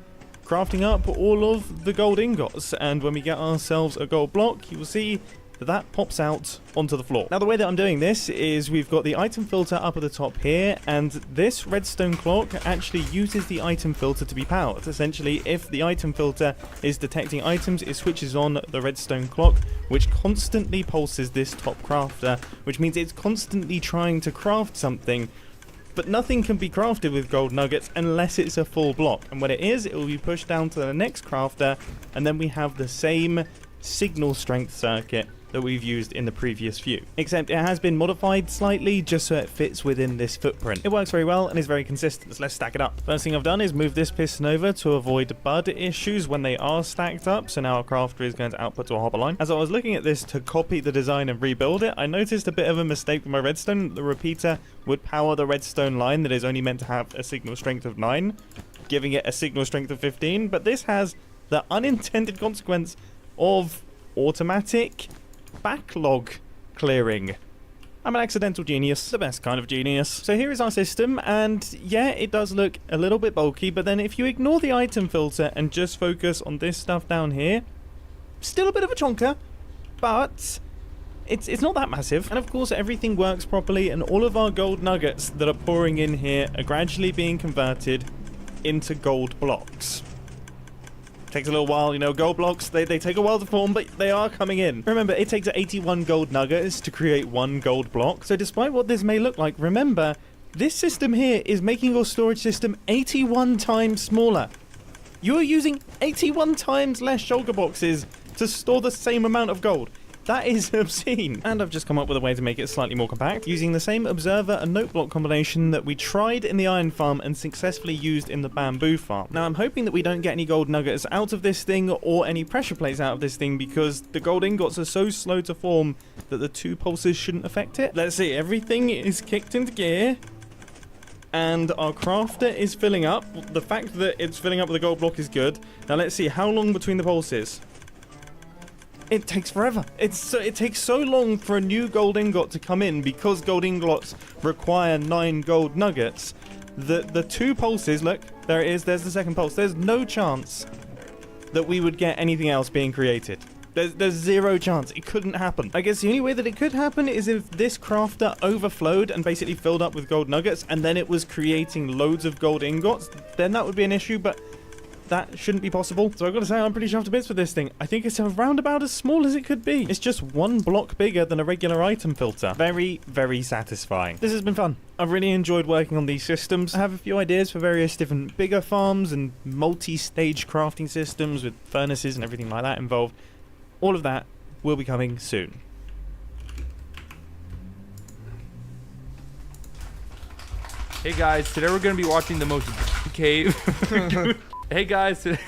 crafting up all of the gold ingots, and when we get ourselves a gold block, you will see that pops out onto the floor. Now, the way that I'm doing this is we've got the item filter up at the top here, and this redstone clock actually uses the item filter to be powered. Essentially, if the item filter is detecting items, it switches on the redstone clock, which constantly pulses this top crafter, which means it's constantly trying to craft something. But nothing can be crafted with gold nuggets unless it's a full block. And when it is, it will be pushed down to the next crafter, and then we have the same signal strength circuit that we've used in the previous few. Except it has been modified slightly just so it fits within this footprint. It works very well and is very consistent, so let's stack it up. First thing I've done is move this piston over to avoid bud issues when they are stacked up, so now our crafter is going to output to a hopper line. As I was looking at this to copy the design and rebuild it, I noticed a bit of a mistake with my redstone. The repeater would power the redstone line that is only meant to have a signal strength of 9, giving it a signal strength of 15, but this has the unintended consequence of automatic backlog clearing. I'm an accidental genius, the best kind of genius. So here is our system, and yeah, it does look a little bit bulky, but then if you ignore the item filter and just focus on this stuff down here, still a bit of a chonker, but it's not that massive. And of course, everything works properly, and all of our gold nuggets that are pouring in here are gradually being converted into gold blocks. Takes a little while, you know, gold blocks, they take a while to form, but they are coming in. Remember, it takes 81 gold nuggets to create 1 gold block. So despite what this may look like, remember, this system here is making your storage system 81 times smaller. You are using 81 times less shulker boxes to store the same amount of gold. That is obscene. And I've just come up with a way to make it slightly more compact, using the same observer and note block combination that we tried in the iron farm and successfully used in the bamboo farm. Now I'm hoping that we don't get any gold nuggets out of this thing or any pressure plates out of this thing, because the gold ingots are so slow to form that the 2 pulses shouldn't affect it. Let's see, everything is kicked into gear. And our crafter is filling up. The fact that it's filling up with a gold block is good. Now let's see, how long between the pulses? It takes forever. It takes so long for a new gold ingot to come in, because gold ingots require 9 gold nuggets. The 2 pulses, look, there it is, there's the second pulse. There's no chance that we would get anything else being created. There's 0 chance. It couldn't happen. I guess the only way that it could happen is if this crafter overflowed and basically filled up with gold nuggets, and then it was creating loads of gold ingots. Then that would be an issue, but that shouldn't be possible. So I've got to say, I'm pretty chuffed to bits with this thing. I think it's around about as small as it could be. It's just 1 block bigger than a regular item filter. Very, very satisfying. This has been fun. I've really enjoyed working on these systems. I have a few ideas for various different bigger farms and multi-stage crafting systems with furnaces and everything like that involved. All of that will be coming soon. Hey guys, today we're gonna be watching the most cave. Hey guys, today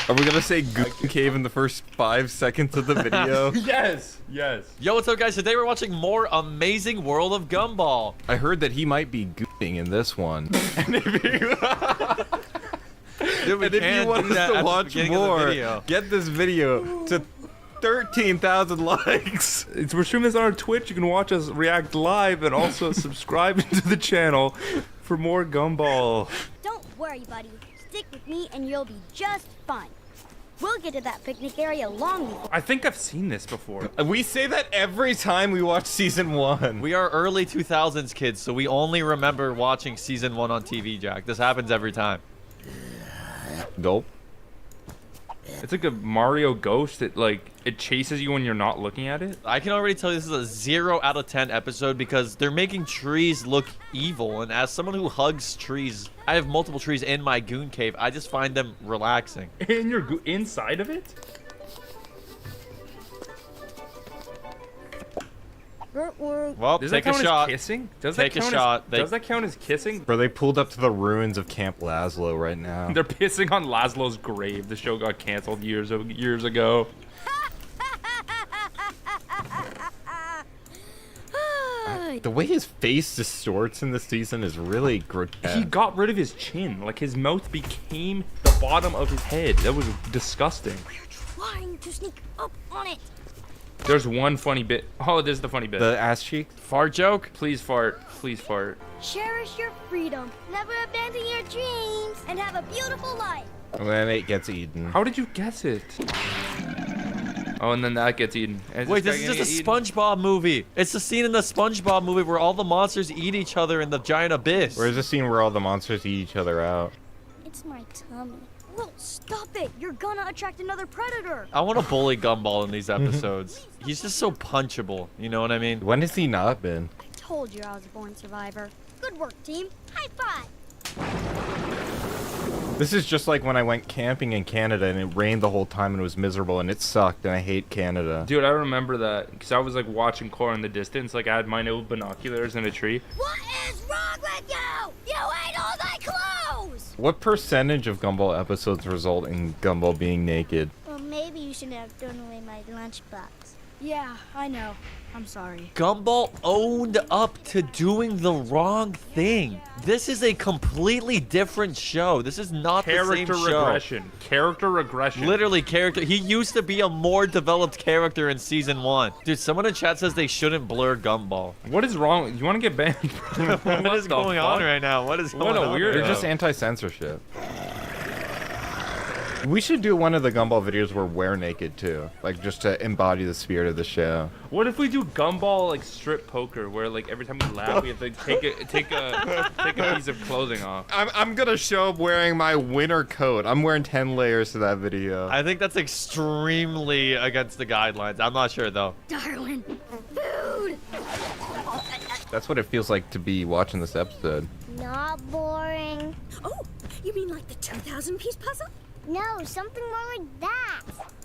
Are we gonna say cave in the first 5 seconds of the video? yes. Yo, what's up, guys? Today we're watching more Amazing World of Gumball. I heard that he might be gooing in this one. Dude, And if you want us to watch more, get this video to 13,000 likes. We're streaming this on our Twitch. You can watch us react live and also subscribe to the channel for more Gumball. Don't worry, buddy. Stick with me and you'll be just fine. We'll get to that picnic area long before. I think I've seen this before. We say that every time we watch season 1. We are early 2000s kids, so we only remember watching season 1 on TV, Jack. This happens every time. Gulp. It's like a Mario ghost that, like, it chases you when you're not looking at it. I can already tell you this is a 0 out of 10 episode because they're making trees look evil. And as someone who hugs trees, I have multiple trees in my goon cave. I just find them relaxing. And you're inside of it? Well, Does take that a count shot. as kissing? Take a shot. Does that count as kissing? Bro, they pulled up to the ruins of Camp Laszlo right now. They're pissing on Laszlo's grave. The show got canceled years ago. The way his face distorts in this season is really grotesque. He got rid of his chin. Like, his mouth became the bottom of his head. That was disgusting. Trying to sneak up on it. There's one funny bit. Oh, this is the funny bit. The ass cheek? Fart joke? Please fart. Please fart. Cherish your freedom. Never abandon your dreams. And have a beautiful life. And then it gets eaten. How did you guess it? Oh, and then that gets eaten. Wait, this is just a SpongeBob movie. It's the scene in the SpongeBob movie where all the monsters eat each other in the giant abyss. Where's the scene where all the monsters eat each other out? It's my tummy. Well, stop it. You're gonna attract another predator. I want to bully Gumball in these episodes. He's just so punchable. You know what I mean? When has he not been? I told you I was a born survivor. Good work, team. High five. This is just like when I went camping in Canada and it rained the whole time and it was miserable and it sucked and I hate Canada. Dude, I remember that because I was like watching Cora in the distance. Like I had my old binoculars in a tree. What is wrong with you? You ate all my clothes. What percentage of Gumball episodes result in Gumball being naked? Well, maybe you shouldn't have thrown away my lunchbox. Yeah, I know. I'm sorry. Gumball owned up to doing the wrong thing. This is a completely different show. This is not the same show. Character regression. Literally character. He used to be a more developed character in season 1. Dude, someone in chat says they shouldn't blur Gumball. What is wrong? You want to get banned? What is going on right now? What is going on? You're just anti-censorship. We should do one of the Gumball videos where we're naked too, like just to embody the spirit of the show. What if we do Gumball like strip poker, where like every time we laugh, we have to take a piece of clothing off? I'm gonna show up wearing my winter coat. I'm wearing 10 layers to that video. I think that's extremely against the guidelines. I'm not sure though. Darwin, food! That's what it feels like to be watching this episode. Not boring. Oh, you mean like the 2,000-piece puzzle? No, something more like that.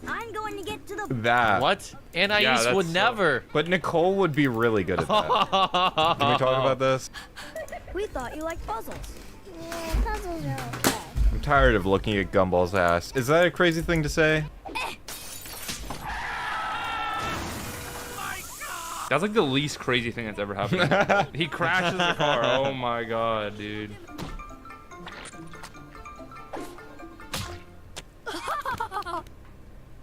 I'm going to get to the... That. What? Anais would never. But Nicole would be really good at that. Can we talk about this? We thought you liked puzzles. Yeah, puzzles are okay. I'm tired of looking at Gumball's ass. Is that a crazy thing to say? That's like the least crazy thing that's ever happened. He crashes the car. Oh my god, dude.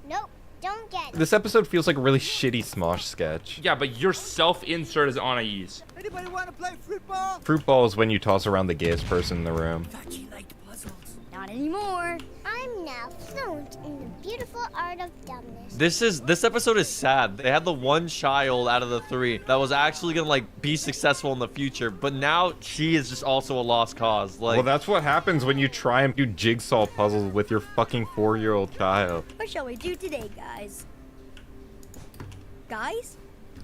Nope, don't get it. This episode feels like a really shitty Smosh sketch. Yeah, but your self-insert is Anais. Anybody want to play fruit ball? Fruit ball is when you toss around the gayest person in the room. Thought you liked puzzles. Not anymore. I'm now fluent in the beautiful art of dumbness. This episode is sad. They had the one child out of the 3 that was actually gonna like be successful in the future, but now she is just also a lost cause. Like, Well, that's what happens when you try and do jigsaw puzzles with your fucking 4-year-old child. What shall we do today, guys? Guys?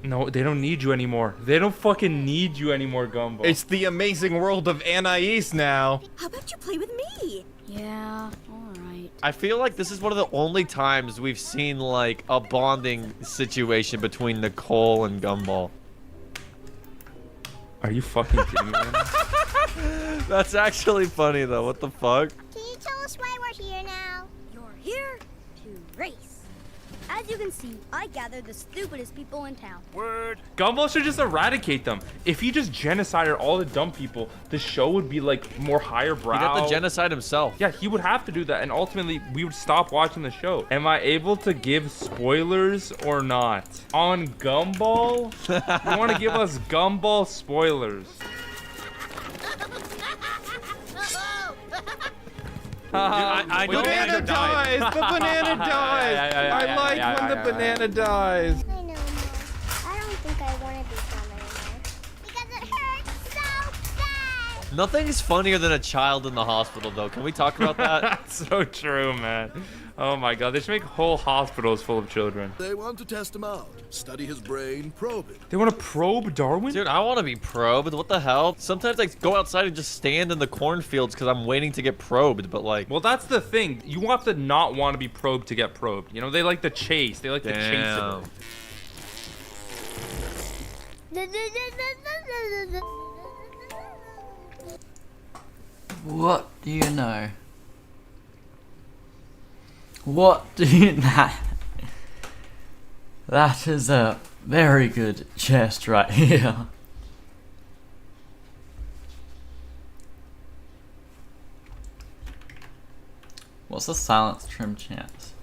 No, they don't need you anymore. They don't fucking need you anymore, Gumball. It's the amazing world of Anais now. How about you play with me? Yeah, alright. I feel like this is one of the only times we've seen like a bonding situation between Nicole and Gumball. Are you fucking kidding me right now? That's actually funny though. What the fuck? Can you tell us why we're here now? You're here to race. As you can see, I gathered the stupidest people in town. Word. Gumball should just eradicate them. If he just genocided all the dumb people, the show would be like more higher brow. He'd have to genocide himself. Yeah, he would have to do that, and ultimately we would stop watching the show. Am I able to give spoilers or not? On Gumball? You want to give us Gumball spoilers? Dude, I know Banana dies! The banana dies! I like when the banana dies. I know, Mom. I don't think I want to be dumb anymore. Because it hurts so bad! Nothing's funnier than a child in the hospital though. Can we talk about that? That's so true, man. Oh my god, they should make whole hospitals full of children. They want to test him out, study his brain, probe it. They want to probe Darwin? Dude, I want to be probed. What the hell? Sometimes I go outside and just stand in the cornfields because I'm waiting to get probed, but like... Well, that's the thing. You have to not want to be probed to get probed. You know, they like the chase. They like the chase. What do you know? What do you know? That is a very good chest right here. What's the silence trim chance?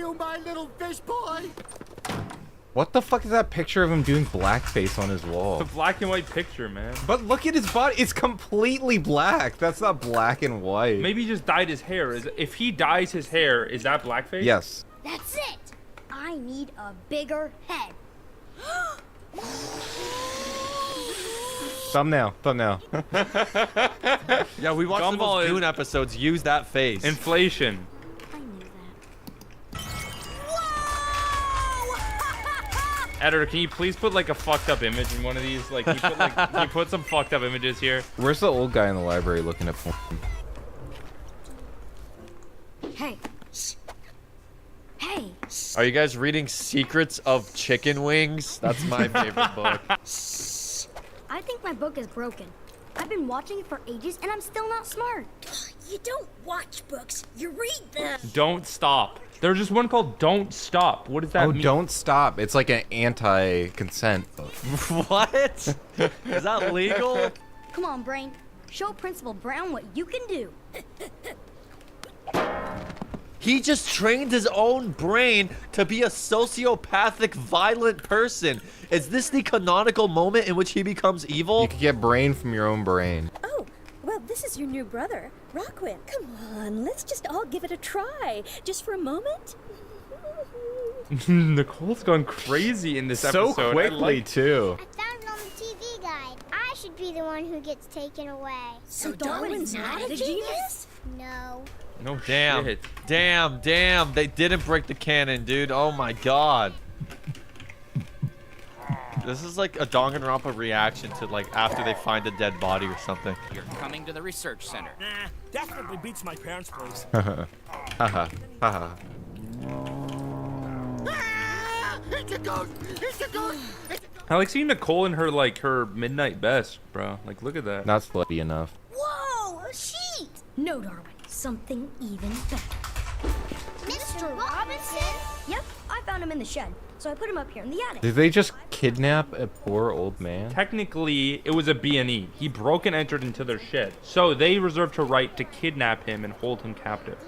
you, my little fish boy? What the fuck is that picture of him doing blackface on his wall? It's a black and white picture, man. But look at his body. It's completely black. That's not black and white. Maybe he just dyed his hair. If he dyes his hair, is that blackface? Yes. That's it. I need a bigger head. Thumbnail. Yeah, we watched the Gumball most is- Goon episodes. Use that face. Inflation. I knew that. Editor, can you please put like a fucked up image in one of these? Like, can you put some fucked up images here? Where's the old guy in the library looking at porn? Hey. Hey. Are you guys reading Secrets of Chicken Wings? That's my favorite book. I think my book is broken. I've been watching it for ages and I'm still not smart. You don't watch books, you read them. Don't stop. There's just one called Don't Stop. What does that mean? Don't stop. It's like an anti-consent book. What? Is that legal? Come on, Brain. Show Principal Brown what you can do. He just trained his own brain to be a sociopathic, violent person. Is this the canonical moment in which he becomes evil? You could get brain from your own brain. Oh, well, this is your new brother, Rockwin. Come on, let's just all give it a try. Just for a moment. Nicole's gone crazy in this So episode. quickly, too. I found it on the TV guide. I should be the one who gets taken away. So Darwin's not a genius? No. No Damn. shit. Damn. They didn't break the canon, dude. Oh my god. This is like a Danganronpa reaction to like after they find a dead body or something. You're coming to the research center. Nah, definitely beats my parents' place. Haha. Haha. It's a ghost! It's a ghost! I like seeing Nicole in her like her midnight best, bro. Like, look at that. Not slutty enough. Whoa, a sheet! No, Darwin. Something even better. Mr. Robinson? Yep, I found him in the shed, so I put him up here in the attic. Did they just kidnap a poor old man? Technically, it was a B&E. He broke and entered into their shed, so they reserved a right to kidnap him and hold him captive.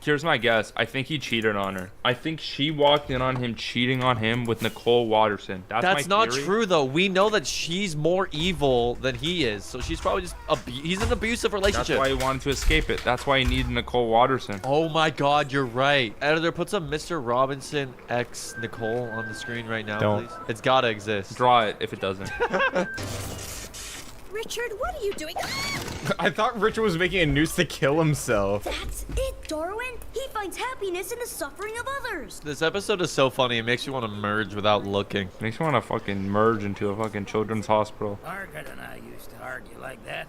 Here's my guess. I think he cheated on her. I think she walked in on him cheating on him with Nicole Watterson. That's my not theory. true though. We know that she's more evil than he is, so she's probably just he's in an abusive relationship. That's why he wanted to escape it. That's why he needed Nicole Watterson. Oh my god, you're right. Editor, put some Mr. Robinson X Nicole on the screen right now, Don't. please. It's gotta exist. Draw it if it doesn't. Richard, what are you doing? I thought Richard was making a noose to kill himself. That's it, Darwin. He finds happiness in the suffering of others. This episode is so funny, it makes you want to merge without looking. Makes me want to fucking merge into a fucking children's hospital. Margaret and I used to argue like that.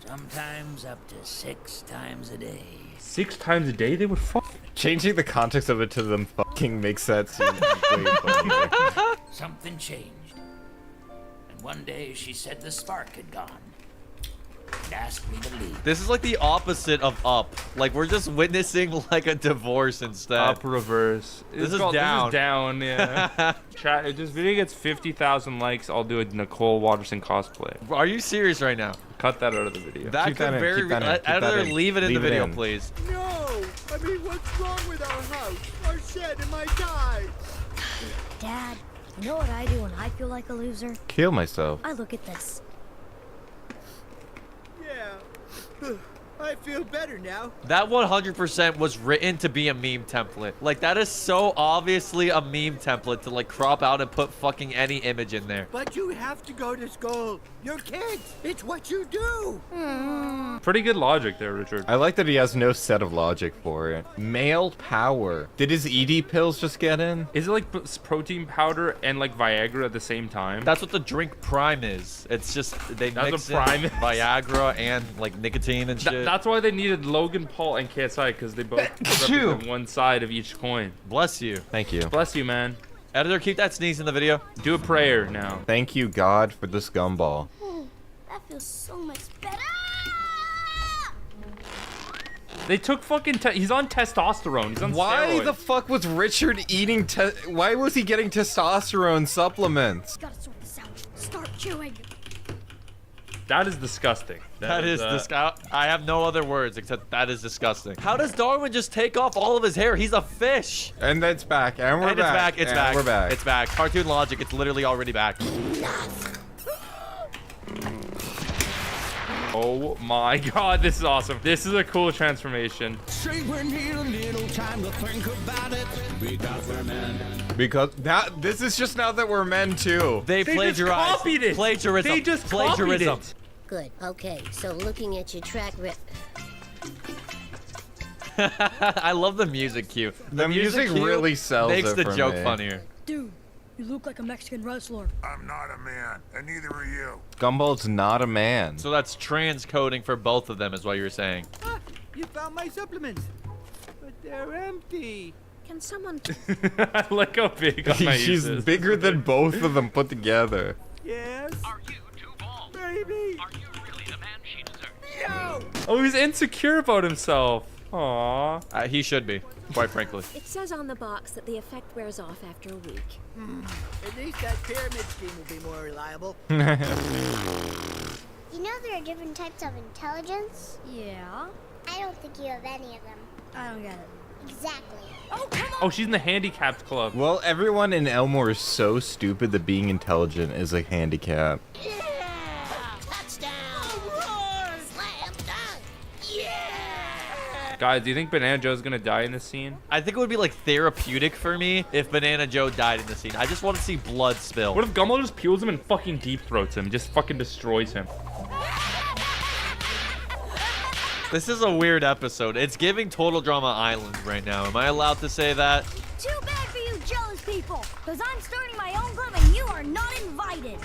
Sometimes up to 6 times a day. 6 times a day they would fuck. Changing the context of it to them fucking makes that seem way funnier. Something changed. And one day she said the spark had gone. And asked me to leave. This is like the opposite of Up. Like we're just witnessing like a divorce instead. Up reverse. This is called- down. This is down, yeah. Chat, if this video gets 50,000 likes, I'll do a Nicole Watterson cosplay. Are you serious right now? Cut that out of the video. That Keep could that in, very keep that in, keep that editor, in. leave it in the Leave it video, in. please. No! I mean, what's wrong with our house? Our shed and my guy? Dad, you know what I do when I feel like a loser? Kill myself. I look at this. Yeah. I feel better now. That 100% was written to be a meme template. Like that is so obviously a meme template to like crop out and put fucking any image in there. But you have to go to school. You're kids. It's what you do. Pretty good logic there, Richard. I like that he has no set of logic for it. Male power. Did his ED pills just get in? Is it like protein powder and like Viagra at the same time? That's what the drink Prime is. It's just they That's mix what Prime in is. Viagra and like nicotine and shit. That's why they needed Logan Paul and KSI, because they both represent one side of each coin. Bless you. Thank you. Bless you, man. Editor, keep that sneeze in the video. Do a prayer now. Thank you, God, for this gumball. That feels so much better. They took fucking. He's on testosterone. He's on Why steroids. the fuck was Richard eating why was he getting testosterone supplements? Gotta sort this out. Start chewing. That is disgusting. That is disgusting. I have no other words except that is disgusting. How does Darwin just take off all of his hair? He's a fish. And it's back. And we're back. It's back. We're back. It's back. Cartoon logic. It's literally already back. Oh my god, this is awesome. This is a cool transformation. Say we need a little time to think about it. Because we're men. Because this is just now that we're men too. They plagiarized. Just copied it. Plagiarism. They just plagiarism. copied it. Good. Okay. So looking at your track I love the music cue. The music cue really sells makes it the for joke me. funnier. Dude, you look like a Mexican wrestler. I'm not a man, and neither are you. Gumball's not a man. So that's transcoding for both of them, is what you're saying. Ah, you found my supplements, but they're empty. Can someone... I like how big Anais She's is. bigger than both of them put together. Yes? Are you too bald? Baby! Are you really the man she deserves? Yo! Oh, he's insecure about himself. Aww. He should be, quite frankly. It says on the box that the effect wears off after a week. At least that pyramid scheme will be more reliable. You know there are different types of intelligence? Yeah. I don't think you have any of them. I don't get it. Exactly. Oh, come on! Oh, she's in the handicapped club. Well, everyone in Elmore is so stupid that being intelligent is a handicap. Guys, do you think Banana Joe's gonna die in this scene? I think it would be like therapeutic for me if Banana Joe died in the scene. I just want to see blood spill. What if Gumball just peels him and fucking deep throats him? Just fucking destroys him. This is a weird episode. It's giving Total Drama Island right now. Am I allowed to say that? Too bad for you jealous people, because I'm starting my own club and you are not invited.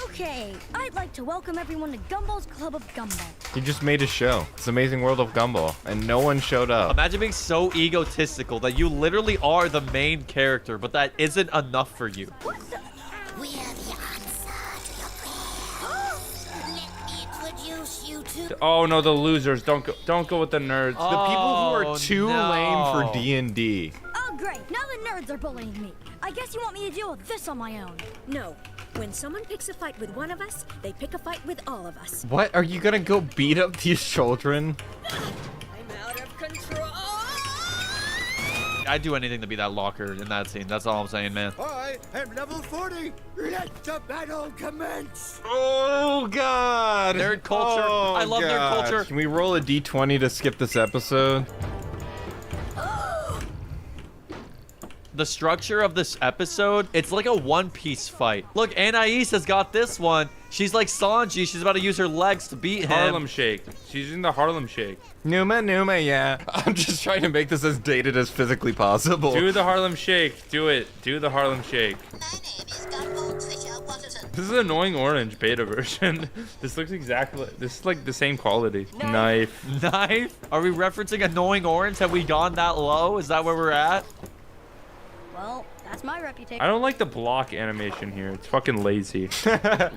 Okay, I'd like to welcome everyone to Gumball's Club of Gumball. He just made a show. It's Amazing World of Gumball, and no one showed up. Imagine being so egotistical that you literally are the main character, but that isn't enough for you. What the? We are the answer to your prayers. Let me introduce you to... Oh no, the losers. Don't go with the nerds. The people who are too no. lame for D&D. Oh, great. Now the nerds are bullying me. I guess you want me to deal with this on my own. No. When someone picks a fight with one of us, they pick a fight with all of us. What? Are you gonna go beat up these children? I'm out of control. I'd do anything to be that locker in that scene. That's all I'm saying, man. I am level 40. Let the battle commence. Oh, God. Nerd culture. Oh, I love nerd God. culture. Can we roll a D20 to skip this episode? The structure of this episode, it's like a One-Piece fight. Look, Anais has got this one. She's like Sanji. She's about to use her legs to beat him. Harlem Shake. She's in the Harlem Shake. Numa, yeah. I'm just trying to make this as dated as physically possible. Do the Harlem Shake. Do it. Do the Harlem Shake. This is an annoying orange beta version. This looks exactly. This is like the same quality. Knife. Knife? Are we referencing annoying orange? Have we gone that low? Is that where we're at? Well, that's my reputation. I don't like the block animation here. It's fucking lazy.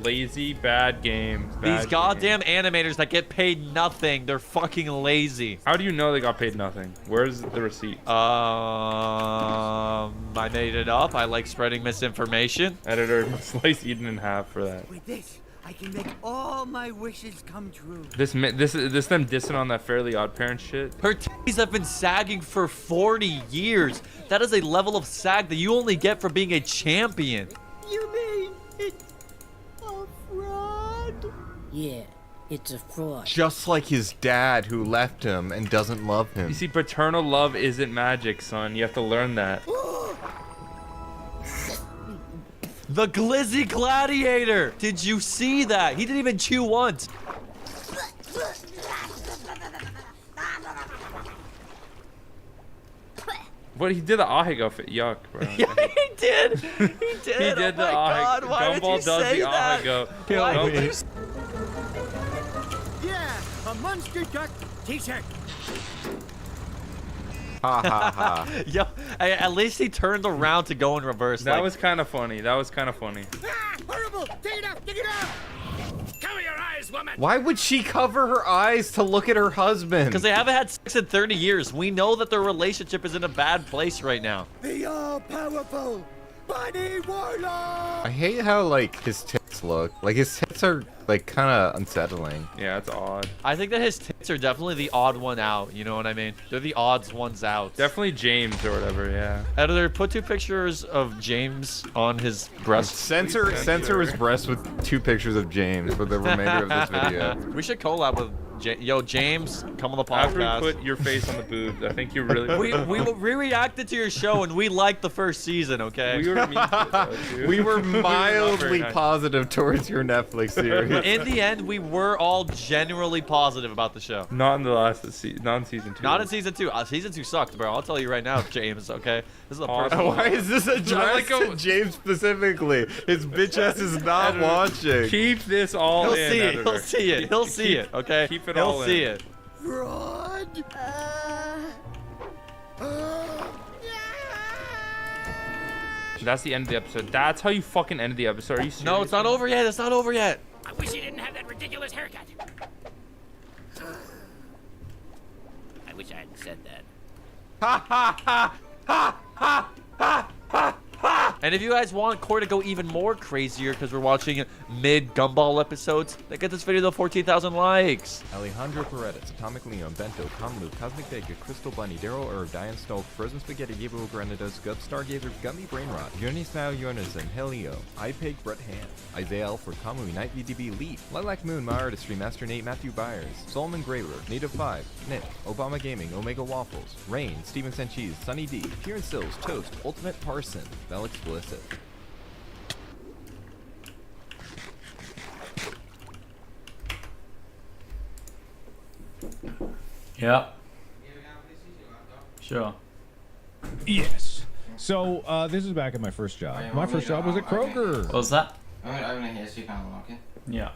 Lazy, bad game. These goddamn animators that get paid nothing, they're fucking lazy. How do you know they got paid nothing? Where's the receipt? I made it up. I like spreading misinformation. Editor, slice Eden in half for that. With this, I can make all my wishes come true. This them dissing on that Fairly Odd Parents shit. Her titties have been sagging for 40 years. That is a level of sag that you only get for being a champion. You mean it's a fraud? Yeah, it's a fraud. Just like his dad who left him and doesn't love him. You see, paternal love isn't magic, son. You have to learn that. The Glizzy Gladiator! Did you see that? He didn't even chew once. What, he did the Ahigo fit. Yuck, bro. Yeah, he did. He did. He did oh the my God, Ahigo. why Gumball did you does say the that? Ahigo. Why Nope. did you Yeah, a monster duck t-shirt. Ha ha ha. Yo, at least he turned around to go in reverse. That like, was kind of funny. That was kind of funny. Ah, horrible! Take it out! Take it out! Cover your eyes, woman! Why would she cover her eyes to look at her husband? because they haven't had sex in 30 years. We know that their relationship is in a bad place right now. The all-powerful Bunny Warlock! I hate how, like, his tits look. Like, his tits are like kind of unsettling. Yeah, it's odd. I think that his tits are definitely the odd one out. You know what I mean? They're the odds ones out. Definitely James or whatever. Yeah. Editor, put 2 pictures of James on his breast. Censor his breast with 2 pictures of James for the remainder of this video. We should collab with James, come on the After podcast. we put your face on the boobs, I think you really. we reacted to your show and we liked the first season. Okay. We were mean to it, though, dude. We were mildly positive towards your Netflix series. In the end, we were all generally positive about the show. Not in the last season. Not in season 2. Not in season 2. Season 2 sucked, bro. I'll tell you right now, James. Okay. This is a personal. Why is this addressed to James specifically? His bitch ass is not watching. Keep this all He'll in. see it. Editor. He'll see it. He'll see it. Okay. Keep it He'll all see in. it. Rod? That's the end of the episode. That's how you fucking ended the episode. Are you serious? No, it's not over yet. It's not over yet. I wish he didn't have that ridiculous haircut. I wish I hadn't said that. Ha ha ha ha ha ha ha ha! And if you guys want Core to go even more crazier because we're watching mid Gumball episodes, then get this video to 14,000 likes. Alejandro Paredes, Atomic Leon, Bento, Kamlu, Cosmic Vega, Crystal Bunny, Daryl Herb, Diane Stoke, Frozen Spaghetti, Gabriel Granados, Gub Stargazer, Gummy Brainrot, Jonas Now Jonason, Helio, iPig, Brett Hand, Isaiah Alford, Kamui, Night VDB, Leaf, Lilac Moon, My Artistry, Master Nate, Matthew Byers, Solomon Grayler, Native 5, Nick, Obama Gaming, Omega Waffles, Rain, Steven Sancheese, Sunny D, Kieran Sills, Toast, Ultimate Parson, Bell Explicit. Yeah. Sure. Yes. So this is back at my first job. My first job was at Kroger. What was that? I'm gonna hit so you can unlock it. Yeah.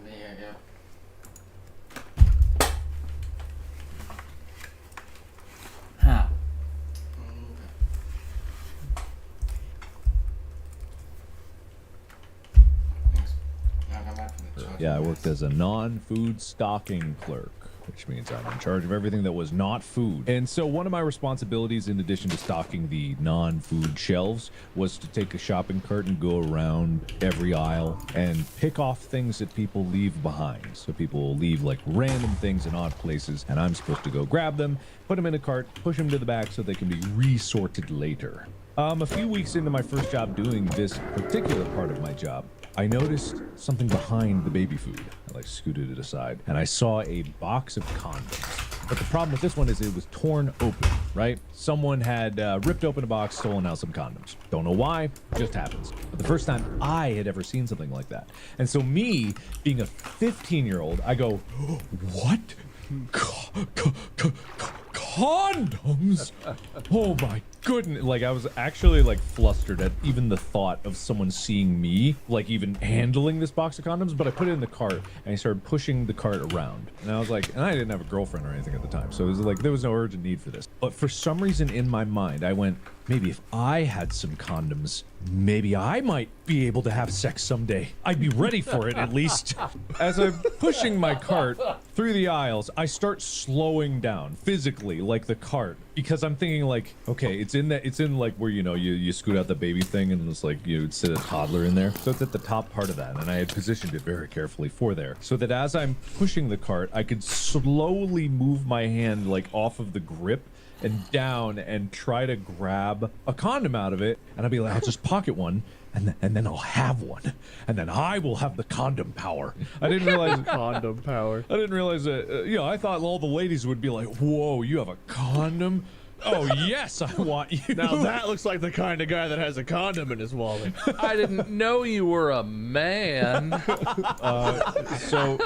There you go. Huh. Yeah, I worked as a non-food stocking clerk, which means I'm in charge of everything that was not food. And so one of my responsibilities, in addition to stocking the non-food shelves, was to take a shopping cart and go around every aisle and pick off things that people leave behind. So people will leave like random things in odd places, and I'm supposed to go grab them, put them in a cart, push them to the back so they can be resorted later. A few weeks into my first job doing this particular part of my job, I noticed something behind the baby food. I like scooted it aside and I saw a box of condoms. But the problem with this one is it was torn open, right? Someone had ripped open a box, stolen out some condoms. Don't know why, just happens. But the first time I had ever seen something like that. And so me, being a 15-year-old, I go, what? Condoms? Oh my goodness. Like, I was actually like flustered at even the thought of someone seeing me like even handling this box of condoms. But I put it in the cart and I started pushing the cart around, and I was like, and I didn't have a girlfriend or anything at the time, so it was like there was no urgent need for this. But for some reason in my mind I went, maybe if I had some condoms, maybe I might be able to have sex someday. I'd be ready for it at least. As I'm pushing my cart through the aisles, I start slowing down physically. specifically like the cart because I'm thinking like, okay, it's in like where you scoot out the baby thing and it's like you would sit a toddler in there. So it's at the top part of that, and I had positioned it very carefully for there, so that as I'm pushing the cart, I could slowly move my hand like off of the grip and down and try to grab a condom out of it, and I'd be like, I'll just pocket one. And then I'll have one, and then I will have the condom power. I didn't realize condom power. I didn't realize that. I thought all the ladies would be like, "Whoa, you have a condom? Oh yes, I want you." Now that looks like the kind of guy that has a condom in his wallet. I didn't know you were a man. So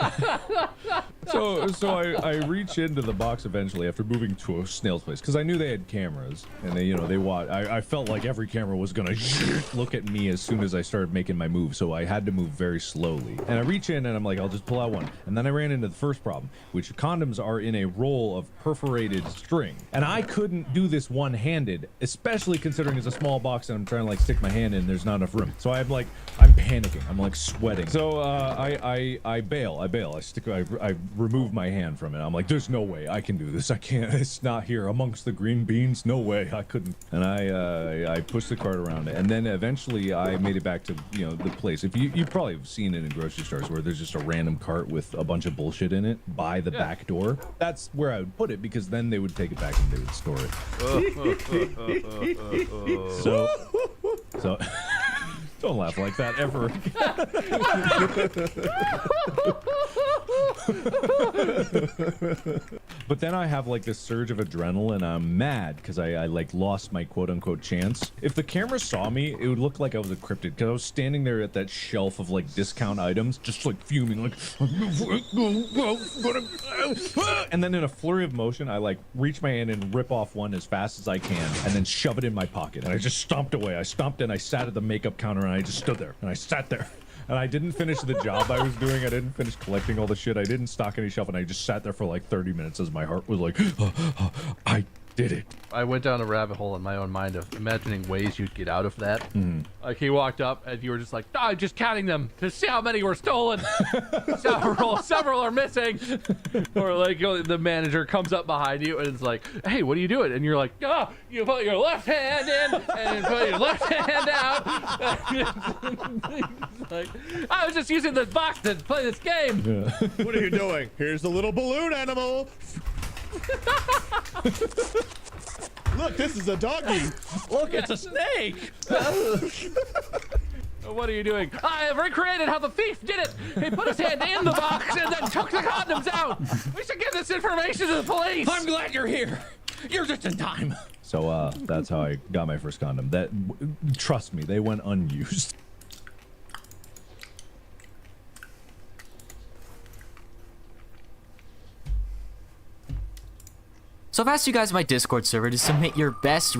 I reach into the box eventually after moving to a snail's pace because I knew they had cameras and they watch. I felt like every camera was gonna look at me as soon as I started making my move, so I had to move very slowly. And I reach in and I'm like, I'll just pull out one. And then I ran into the first problem, which condoms are in a roll of perforated string, and I couldn't do this one-handed, especially considering it's a small box and I'm trying to like stick my hand in. There's not enough room, so I'm panicking. I'm like sweating. So I bail. I remove my hand from it. I'm like, there's no way I can do this. I can't. It's not here amongst the green beans. No way. I couldn't. And I pushed the cart around it, and then eventually I made it back to the place. If you probably have seen it in grocery stores where there's just a random cart with a bunch of bullshit in it by the back door. That's where I would put it because then they would take it back and they would store it. So don't laugh like that ever. But then I have like this surge of adrenaline and I'm mad because I like lost my quote-unquote chance. If the camera saw me, it would look like I was a cryptid because I was standing there at that shelf of like discount items just like fuming like and then in a flurry of motion I like reach my hand and rip off one as fast as I can and then shove it in my pocket, and I just stomped away. I stomped and I sat at the makeup counter and I just stood there and I sat there. And I didn't finish the job I was doing. I didn't finish collecting all the shit. I didn't stock any shelf, and I just sat there for like 30 minutes as my heart was like, I did it. I went down a rabbit hole in my own mind of imagining ways you'd get out of that. Like he walked up and you were just like, I'm just counting them to see how many were stolen. Several are missing. Or like the manager comes up behind you and it's like, hey, what are you doing? And you're like, you put your left hand in and you put your left hand out. Like, I was just using this box to play this game. Yeah. What are you doing? Here's the little balloon animal. Look, this is a doggy. Look, it's a snake. What are you doing? I have recreated how the thief did it. He put his hand in the box and then took the condoms out. We should give this information to the police. I'm glad you're here. You're just in time. So that's how I got my first condom. Trust me, they went unused. So I've asked you guys on my Discord server to submit your best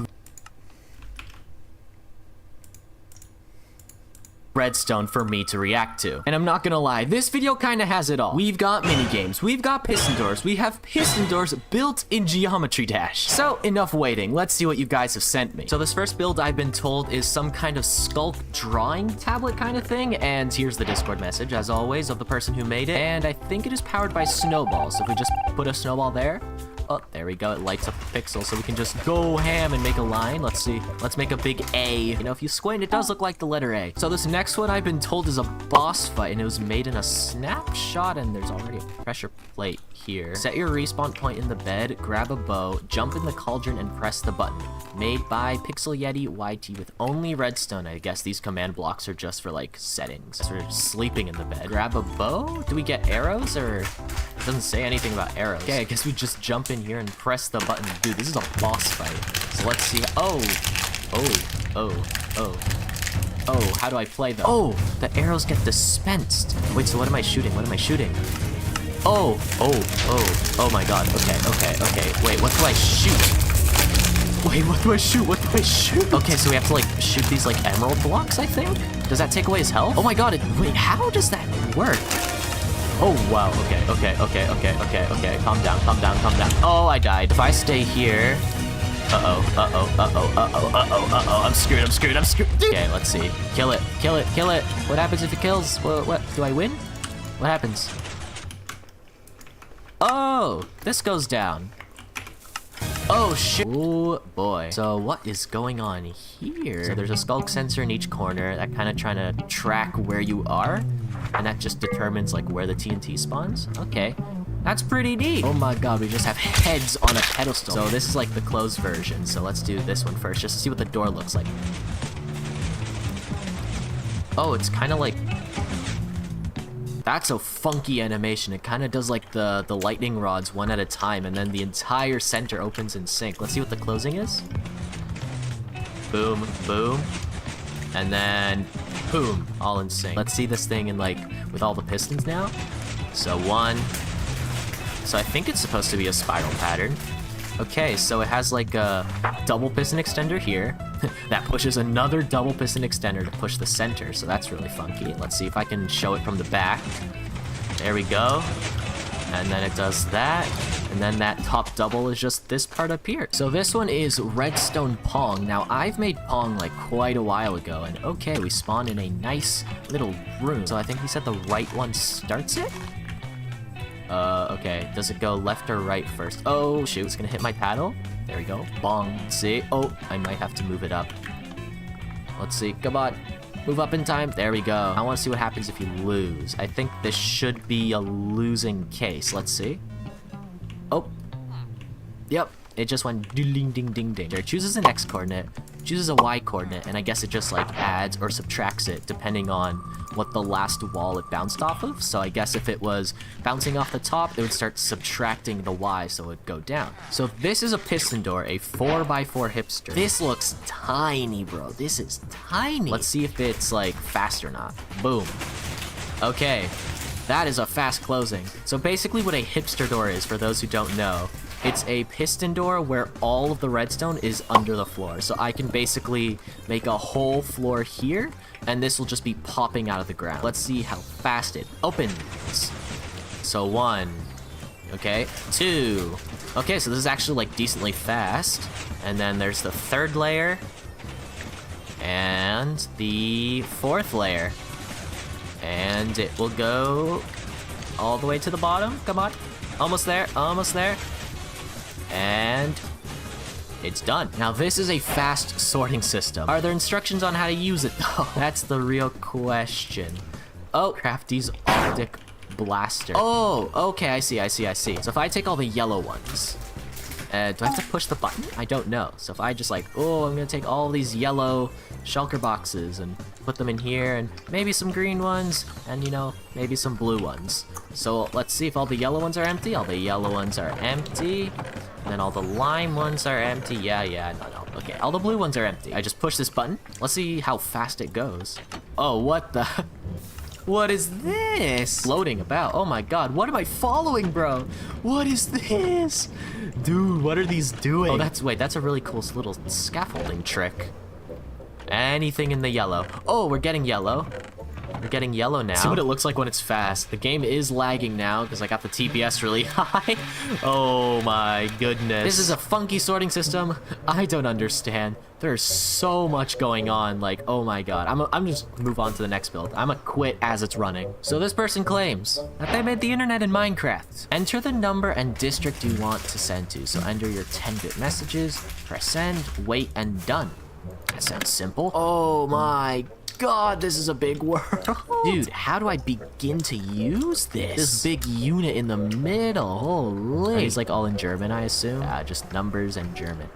redstone for me to react to. And I'm not gonna lie, this video kinda has it all. We've got mini games, we've got piston doors, we have piston doors built in Geometry Dash. So enough waiting, let's see what you guys have sent me. So this first build I've been told is some kind of sculpt drawing tablet kind of thing, and here's the Discord message, as always, of the person who made it, and I think it is powered by snowballs. So if we just put a snowball there, oh, there we go, it lights up the pixel, so we can just go ham and make a line. Let's see, let's make a big A. You know, if you squint, it does look like the letter A. So this next one I've been told is a boss fight, and it was made in a snapshot, and there's already a pressure plate here. Set your respawn point in the bed, grab a bow, jump in the cauldron, and press the button. Made by Pixel Yeti YT with only redstone. I guess these command blocks are just for like settings. So we're sleeping in the bed. Grab a bow? Do we get arrows, or it doesn't say anything about arrows? Okay, I guess we just jump in here and press the button. Dude, this is a boss fight. So let's see. Oh, how do I play them? Oh, the arrows get dispensed. Wait, so what am I shooting? What am I shooting? Oh my god. Okay. Wait, what do I shoot? Wait, what do I shoot? What do I shoot? Okay, so we have to like shoot these like emerald blocks, I think? Does that take away his health? Oh my god, wait, how does that work? Oh wow, okay. Calm down. Oh, I died. If I stay here. I'm screwed. Okay, let's see. Kill it. What happens if it kills? What? Do I win? What happens? Oh, this goes down. Oh shit. Oh boy. So what is going on here? So there's a skulk sensor in each corner that kind of trying to track where you are. And that just determines like where the TNT spawns. Okay. That's pretty neat. Oh my god, we just have heads on a pedestal. So this is like the closed version. So let's do this one first just to see what the door looks like. Oh, it's kind of like... That's a funky animation. It kind of does like the lightning rods one at a time, and then the entire center opens in sync. Let's see what the closing is. Boom, boom, and then boom, all in sync. Let's see this thing in like with all the pistons now. So one. So I think it's supposed to be a spiral pattern. Okay, so it has like a double piston extender here that pushes another double piston extender to push the center, so that's really funky. Let's see if I can show it from the back. There we go. And then it does that, and then that top double is just this part up here. So this one is Redstone Pong. Now, I've made Pong like quite a while ago, and okay, we spawn in a nice little room. So I think he said the right one starts it? Okay, does it go left or right first? Oh, shoot, it's gonna hit my paddle. There we go, bong, see? Oh, I might have to move it up. Let's see, come on, move up in time. There we go. I wanna see what happens if you lose. I think this should be a losing case. Let's see. Oh, yep, it just went ding, ding, ding, ding. It chooses an X coordinate, chooses a Y coordinate, and I guess it just like adds or subtracts it depending on what the last wall it bounced off of. So I guess if it was bouncing off the top, it would start subtracting the Y, so it would go down. So this is a piston door, a 4x4 hipster. This looks tiny, bro. This is tiny. Let's see if it's like fast or not. Boom. Okay, that is a fast closing. So basically what a hipster door is, for those who don't know, it's a piston door where all of the redstone is under the floor. So I can basically make a whole floor here, and this will just be popping out of the ground. Let's see how fast it opens. So 1, okay, 2. Okay, so this is actually like decently fast. And then there's the 3rd layer, and the 4th layer. And it will go all the way to the bottom. Come on, almost there, almost there. And it's done. Now this is a fast sorting system. Are there instructions on how to use it though? That's the real question. Oh, Crafty's optic blaster. Oh, okay, I see. So if I take all the yellow ones, do I have to push the button? I don't know. So if I just like, oh, I'm gonna take all these yellow shulker boxes and put them in here, and maybe some green ones, and you know, maybe some blue ones. So let's see if all the yellow ones are empty. All the yellow ones are empty. And then all the lime ones are empty. Yeah, no. Okay, all the blue ones are empty. I just push this button. Let's see how fast it goes. Oh, what the? What is this? Floating about. Oh my god, what am I following, bro? What is this? Dude, what are these doing? Oh, that's a really cool little scaffolding trick. Anything in the yellow. Oh, we're getting yellow. We're getting yellow now. See what it looks like when it's fast. The game is lagging now because I got the TPS really high. Oh my goodness. This is a funky sorting system. I don't understand. There's so much going on. Like, oh my god. I'm just move on to the next build. I'm gonna quit as it's running. So this person claims that they made the internet in Minecraft. Enter the number and district you want to send to. So enter your 10-bit messages, press send, wait, and done. That sounds simple. Oh my god, this is a big world. Dude, how do I begin to use this? This big unit in the middle. Holy. He's like all in German, I assume? Yeah, just numbers and German.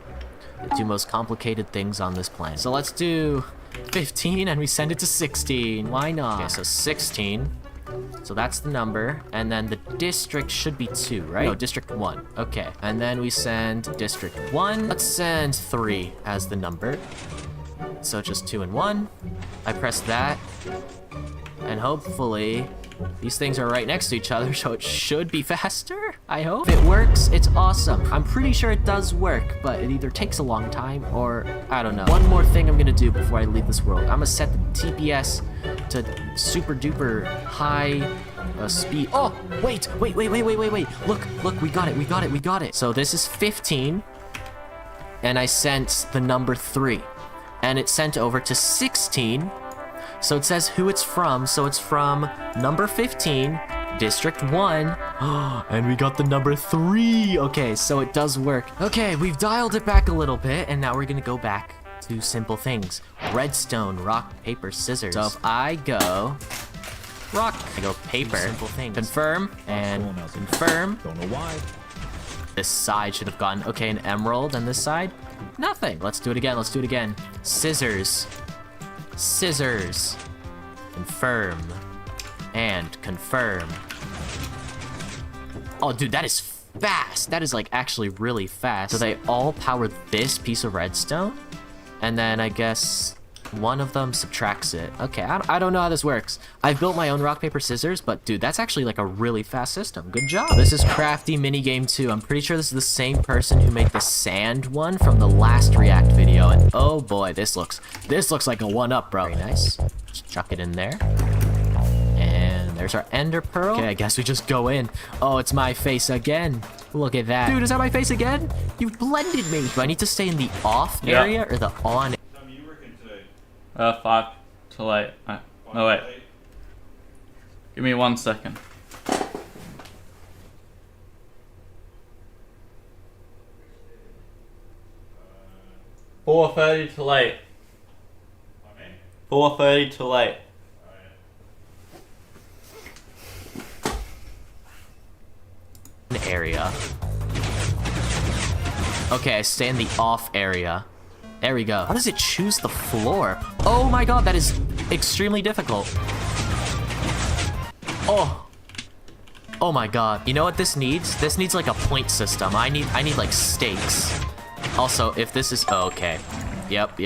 The two most complicated things on this planet. So let's do 15 and we send it to 16. Why not? Okay, so 16. So that's the number. And then the district should be 2, right? No, district 1. Okay. And then we send district 1. Let's send 3 as the number. So just 2 and 1. I press that. And hopefully these things are right next to each other, so it should be faster, I hope. If it works, it's awesome. I'm pretty sure it does work, but it either takes a long time or, I don't know. One more thing I'm gonna do before I leave this world. I'm gonna set the TPS to super duper high speed. Oh, wait. Look, we got it. So this is 15, and I sent the number 3, and it sent over to 16. So it says who it's from, so it's from number 15 District 1. And we got the number 3. Okay, so it does work. Okay, we've dialed it back a little bit, and now we're gonna go back to simple things. Redstone, rock, paper, scissors. So if I go rock, I go paper. Simple things. Confirm, and confirm. Don't know why. This side should have gotten, okay, an emerald, and this side, nothing. Let's do it again, let's do it again. Scissors. Scissors. Confirm. And confirm. Oh, dude, that is fast. That is, like, actually really fast. So they all power this piece of redstone, and then I guess one of them subtracts it. Okay, I don't know how this works. I've built my own rock, paper, scissors, but dude, that's actually like a really fast system. Good job. This is Crafty Minigame 2. I'm pretty sure this is the same person who made the sand one from the last React video. And oh boy, this looks like a 1-up, bro. Very nice. Just chuck it in there. And there's our ender pearl. Okay, I guess we just go in. Oh, it's my face again. Look at that. Dude, is that my face again? You blended me. Do I need to stay in the off area or the on? 5 till 8. No, wait. Give me 1 second. $4:30 till 8. 4:30 till 8. Area. Okay, I stay in the off area. There we go. How does it choose the floor? Oh my god, that is extremely difficult. Oh. Oh my god. You know what this needs? This needs like a point system. I need like stakes. Also, if this is... Oh, okay. Yep.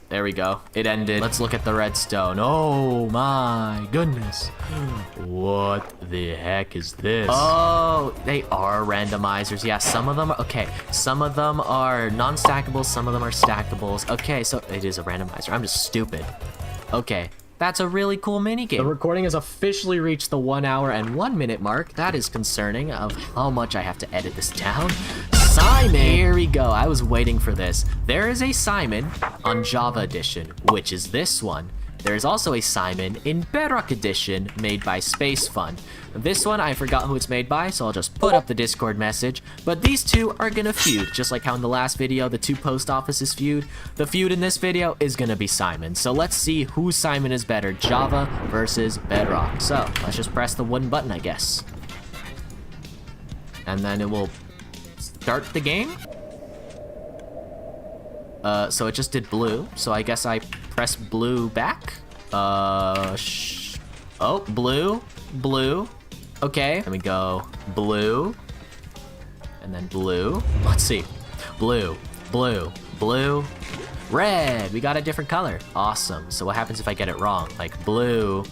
There we go. It ended. Let's look at the redstone. Oh my goodness. What the heck is this? Oh, they are randomizers. Yeah, some of them are... Okay, some of them are non-stackables, some of them are stackables. Okay, so it is a randomizer. I'm just stupid. Okay, that's a really cool minigame. The recording has officially reached the 1 hour and 1 minute mark. That is concerning of how much I have to edit this down. Simon! Here we go. I was waiting for this. There is a Simon on Java Edition, which is this one. There's also a Simon in Bedrock Edition made by Space Fun. This one, I forgot who it's made by, so I'll just put up the Discord message. But these two are gonna feud, just like how in the last video, the two post offices feud. The feud in this video is gonna be Simon. So let's see who Simon is better, Java versus Bedrock. So let's just press the wooden button, I guess. And then it will start the game. So it just did blue, so I guess I press blue back. Oh, blue. Okay, then we go blue, and then blue. Let's see, blue, red. We got a different color. Awesome. So what happens if I get it wrong? Like blue,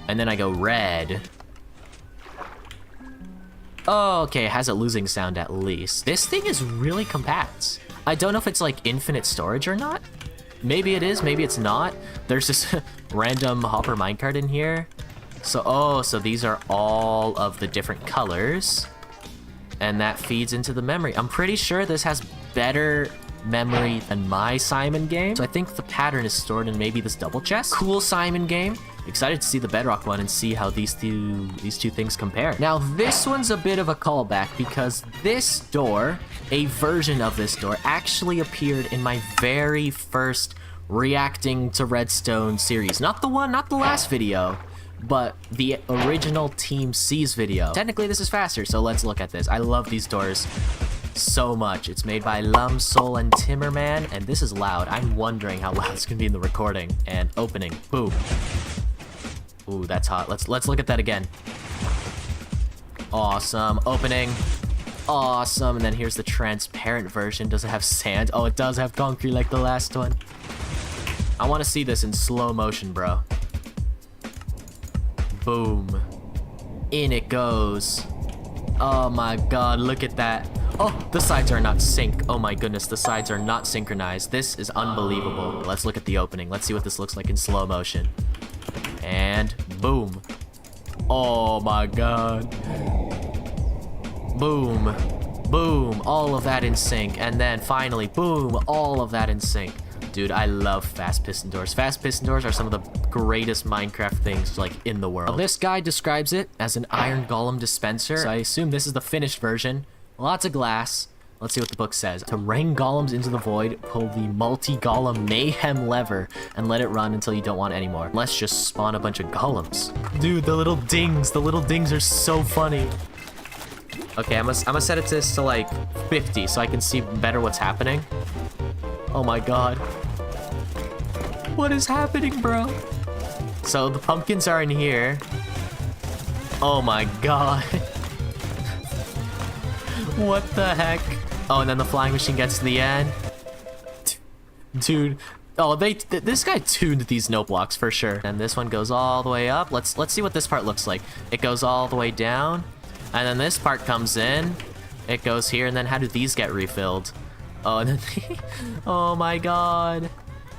and then I go red. Oh, okay, it has a losing sound at least. This thing is really compact. I don't know if it's like infinite storage or not. Maybe it is, maybe it's not. There's this random hopper minecart in here. So, so these are all of the different colors. And that feeds into the memory. I'm pretty sure this has better memory than my Simon game. So I think the pattern is stored in maybe this double chest. Cool Simon game. Excited to see the Bedrock one and see how these two things compare. Now this one's a bit of a callback because this door, a version of this door, actually appeared in my very first reacting to Redstone series. Not the last video, but the original Team C's video. Technically this is faster, so let's look at this. I love these doors so much. It's made by Lum, Soul, and Timmerman, and this is loud. I'm wondering how loud it's gonna be in the recording. And opening, boom. Ooh, that's hot. Let's look at that again. Awesome. Opening. Awesome. And then here's the transparent version. Does it have sand? Oh, it does have concrete like the last one. I want to see this in slow motion, bro. Boom. In it goes. Oh my god, look at that. Oh, the sides are not sync. Oh my goodness, the sides are not synchronized. This is unbelievable. Let's look at the opening. Let's see what this looks like in slow motion. And boom. Oh my god. Boom. Boom. All of that in sync. And then finally, boom. All of that in sync. Dude, I love fast piston doors. Fast piston doors are some of the greatest Minecraft things like in the world. Now, this guy describes it as an iron golem dispenser, so I assume this is the finished version. Lots of glass. Let's see what the book says. To rain golems into the void, pull the multi-golem mayhem lever and let it run until you don't want any more. Let's just spawn a bunch of golems. Dude, the little dings are so funny. Okay, I'm gonna set it to like 50 so I can see better what's happening. Oh my god. What is happening, bro? So the pumpkins are in here. Oh my god. What the heck? Oh, and then the flying machine gets to the end. Dude. Oh, this guy tuned these note blocks for sure. And this one goes all the way up. Let's see what this part looks like. It goes all the way down. And then this part comes in. It goes here, and then how do these get refilled? Oh, and then oh my god.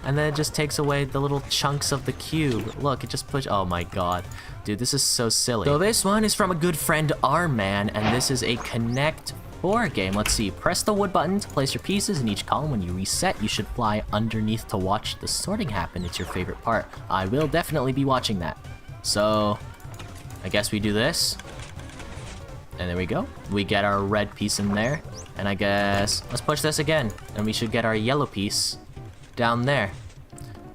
And then it just takes away the little chunks of the cube. Look, it just pushes. Oh my god. Dude, this is so silly. So this one is from a good friend, Arman, and this is a Connect 4 game. Let's see. Press the wood button to place your pieces in each column. When you reset, you should fly underneath to watch the sorting happen. It's your favorite part. I will definitely be watching that. So, I guess we do this. And there we go. We get our red piece in there. And I guess, let's push this again. And we should get our yellow piece down there.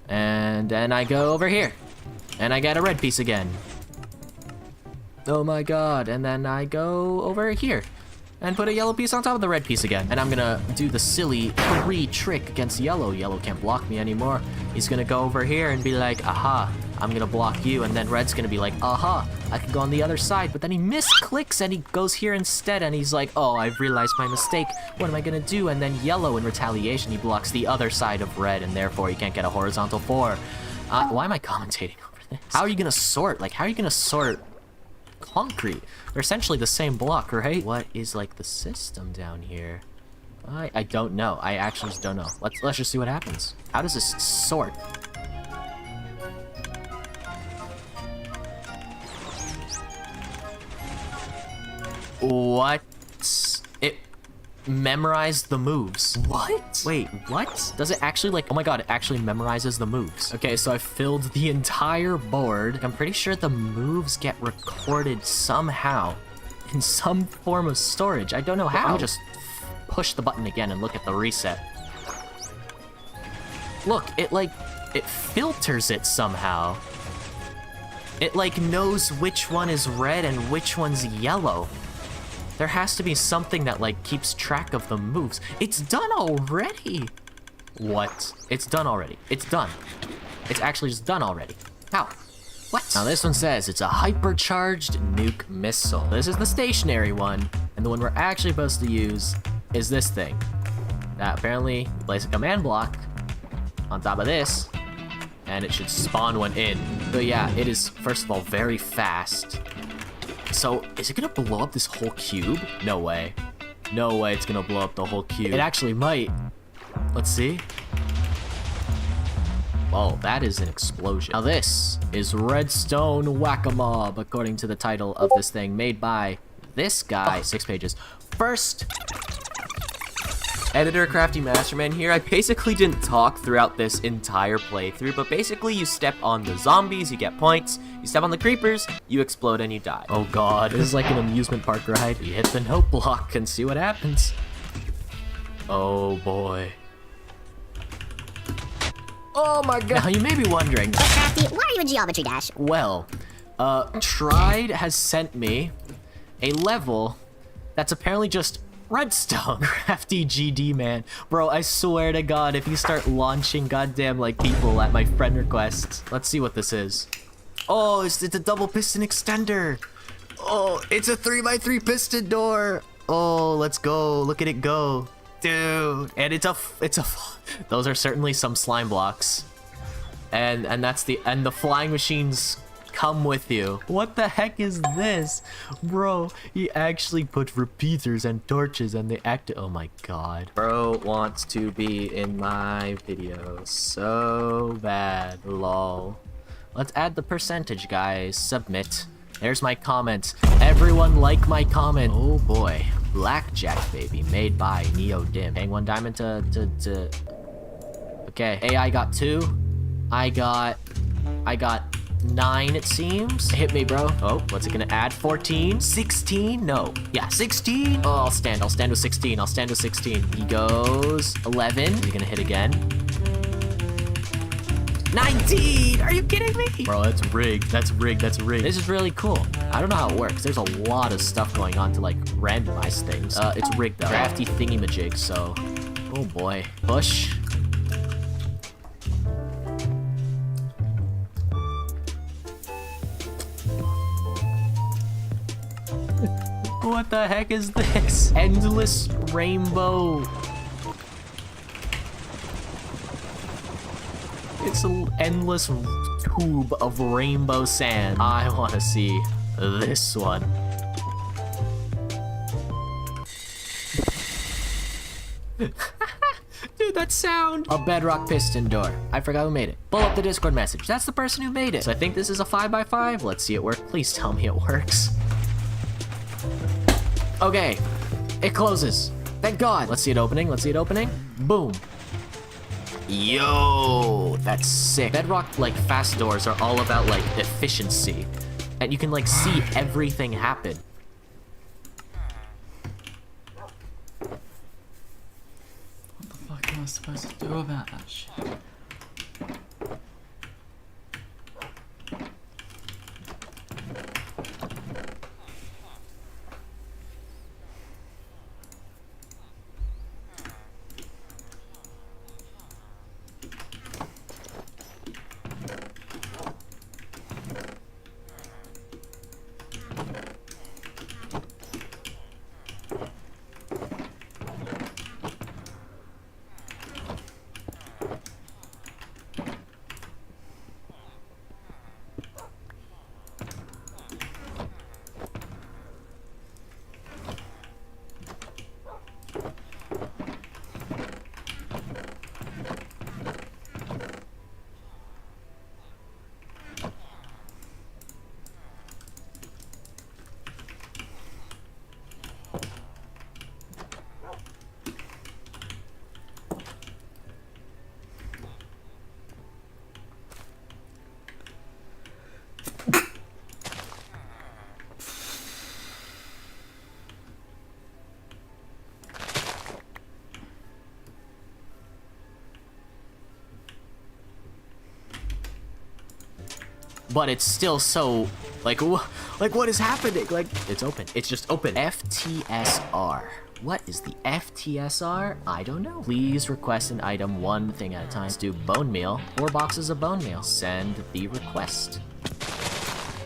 And then I go over here. And I get a red piece again. Oh my god. And then I go over here. And put a yellow piece on top of the red piece again. And I'm gonna do the silly 3 trick against yellow. Yellow can't block me anymore. He's gonna go over here and be like, aha, I'm gonna block you. And then red's gonna be like, aha, I can go on the other side. But then he misclicks and he goes here instead. And he's like, oh, I've realized my mistake. What am I gonna do? And then yellow, in retaliation, he blocks the other side of red. And therefore, he can't get a horizontal 4. Why am I commentating over this? How are you gonna sort? Like, how are you gonna sort concrete? They're essentially the same block, right? What is like the system down here? I don't know. I actually just don't know. Let's just see what happens. How does this sort? What? It memorized the moves. What? Wait, what? Does it actually like, oh my god, it actually memorizes the moves. Okay, so I filled the entire board. I'm pretty sure the moves get recorded somehow in some form of storage. I don't know how. I'll just push the button again and look at the reset. Look, it filters it somehow. It like knows which one is red and which one's yellow. There has to be something that like keeps track of the moves. It's done already. What? It's done already. It's done. It's actually just done already. How? What? Now this one says it's a hypercharged nuke missile. This is the stationary one, and the one we're actually supposed to use is this thing. Now apparently you place a command block on top of this, and it should spawn one in. But yeah, it is first of all very fast. So, is it gonna blow up this whole cube? No way. No way it's gonna blow up the whole cube. It actually might. Let's see. Oh, that is an explosion. Now this is Redstone Whack-A-Mob, according to the title of this thing, made by this guy. 6 pages. First, Editor Crafty Masterman here. I basically didn't talk throughout this entire playthrough, but basically you step on the zombies, you get points. You step on the creepers, you explode and you die. Oh god, this is like an amusement park ride. You hit the note block and see what happens. Oh boy. Oh my god. Now you may be wondering, Crafty, why are you in Geometry Dash? well, Tried has sent me a level that's apparently just redstone. Crafty GD, man. Bro, I swear to god, if you start launching goddamn, like, people at my friend requests. Let's see what this is. Oh, it's a double piston extender. Oh, it's a 3x3 piston door. Oh, let's go. Look at it go. Dude. And those are certainly some slime blocks. And that's the flying machines come with you. What the heck is this? Bro, he actually put repeaters and torches and they act. Oh my god. Bro wants to be in my video so bad. Lol. Let's add the percentage, guys. Submit. There's my comment. Everyone like my comment. Oh boy. Blackjack Baby, made by NeoDim. Paying 1 diamond to... Okay, AI got 2. I got I got 9, it seems. Hit me, bro. Oh, what's it gonna add? 14? 16? No. Yeah, 16? Oh, I'll stand with 16. I'll stand with 16. He goes 11. Is he gonna hit again? 19! Are you kidding me? Bro, that's rigged. That's rigged. That's rigged. This is really cool. I don't know how it works. There's a lot of stuff going on to like randomize things. It's rigged though. Crafty thingy-majig, so. Oh boy. Push. What the heck is this? Endless rainbow. It's an endless tube of rainbow sand. I want to see this one. Dude, that sound. A bedrock piston door. I forgot who made it. Pull up the Discord message. That's the person who made it. So I think this is a 5x5. Let's see it work. Please tell me it works. Okay, it closes. Thank God. Let's see it opening. Let's see it opening. Boom. Yo, that's sick. Bedrock, like, fast doors are all about, like, efficiency. And you can, like, see everything happen. What the fuck am I supposed to do about that shit? But it's still so, like what is happening? Like, it's open. It's just open. FTSR. What is the FTSR? I don't know. Please request an item one thing at a time. Let's do bone meal. 4 boxes of bone meal. Send the request.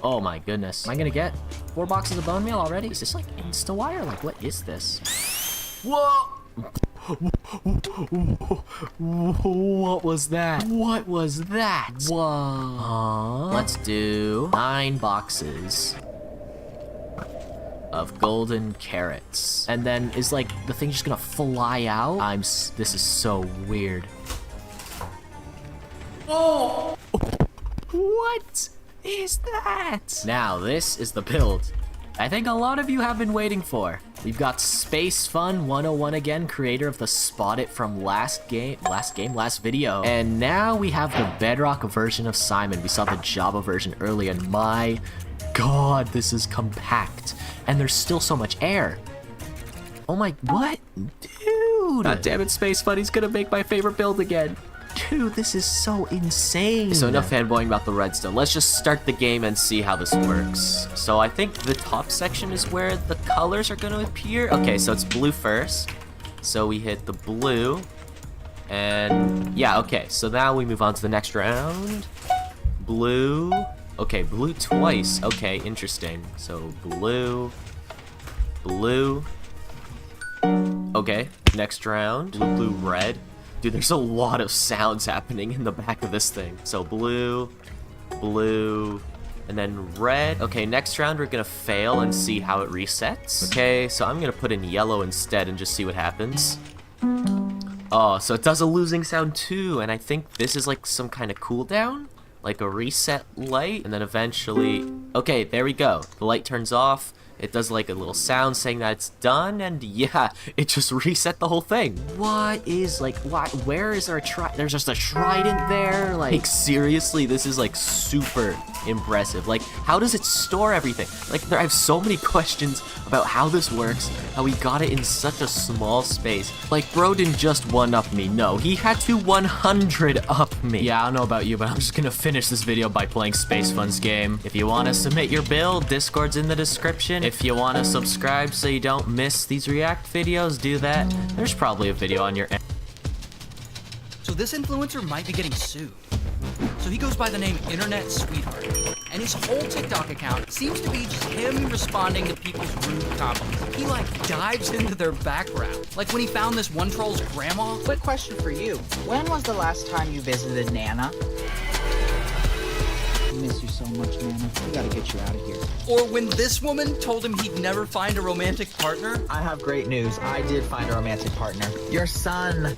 Oh my goodness. Am I gonna get 4 boxes of bone meal already? Is this like InstaWire? Like, what is this? Whoa! What was that? What was that? Whoa. Let's do 9 boxes of golden carrots. And then is like the thing just gonna fly out? This is so weird. Oh! What is that? Now this is the build I think a lot of you have been waiting for. We've got Space Fun 101 again, creator of the Spot It from last video. And now we have the Bedrock version of Simon. We saw the Java version earlier, and my God, this is compact. And there's still so much air. Oh my, what? Dude! God damn it, Space Fun, he's gonna make my favorite build again. Dude, this is so insane. So enough fanboying about the redstone. Let's just start the game and see how this works. So I think the top section is where the colors are going to appear. Okay, so it's blue first. So we hit the blue. And yeah, okay. So now we move on to the next round. Blue. Okay, blue twice. Okay, interesting. So blue. Blue. Okay, next round. Blue, blue, red. Dude, there's a lot of sounds happening in the back of this thing. So blue, blue, and then red. Okay, next round we're gonna fail and see how it resets. Okay, so I'm gonna put in yellow instead and just see what happens. Oh, so it does a losing sound too, and I think this is like some kind of cooldown, like a reset light, and then eventually, okay, there we go. The light turns off. it does like a little sound saying that it's done, and yeah, it just reset the whole thing. What is like, where is our there's just a trident there? Like seriously, this is like super impressive. Like, how does it store everything? Like, I have so many questions about how this works, how he got it in such a small space. Like, bro didn't just 1-up me. No, he had to 100-up me. Yeah, I don't know about you, but I'm just gonna finish this video by playing Space Fun's game. If you want to submit your build, Discord's in the description. If you want to subscribe so you don't miss these React videos, do that. There's probably a video on your end. So this influencer might be getting sued. So he goes by the name Internet Sweetheart. And his whole TikTok account seems to be just him responding to people's rude comments. He like dives into their background. Like when he found this one troll's grandma. Quick question for you. When was the last time you visited Nana? I miss you so much, Nana. We gotta get you out of here. Or when this woman told him he'd never find a romantic partner. I have great news. I did find a romantic partner. Your son.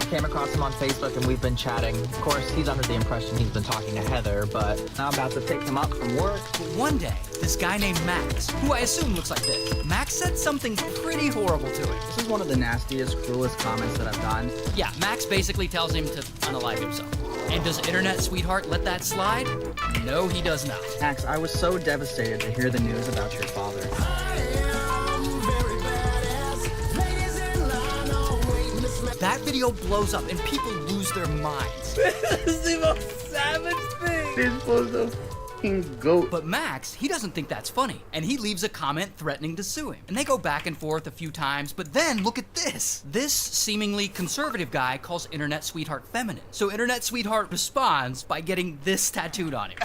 Came across him on Facebook and we've been chatting. Of course, he's under the impression he's been talking to Heather, but I'm about to pick him up from work. But one day, this guy named Max, who I assume looks like this, Max said something pretty horrible to him. This is one of the nastiest, cruelest comments that I've done. Yeah, Max basically tells him to unalive himself. And does Internet Sweetheart let that slide? No, he does not. Max, I was so devastated to hear the news about your father. That video blows up and people lose their minds. This is the most savage thing. This was a fucking goat. But Max, he doesn't think that's funny, and he leaves a comment threatening to sue him. And they go back and forth a few times, but then look at this. This seemingly conservative guy calls Internet Sweetheart feminine. So Internet Sweetheart responds by getting this tattooed on him.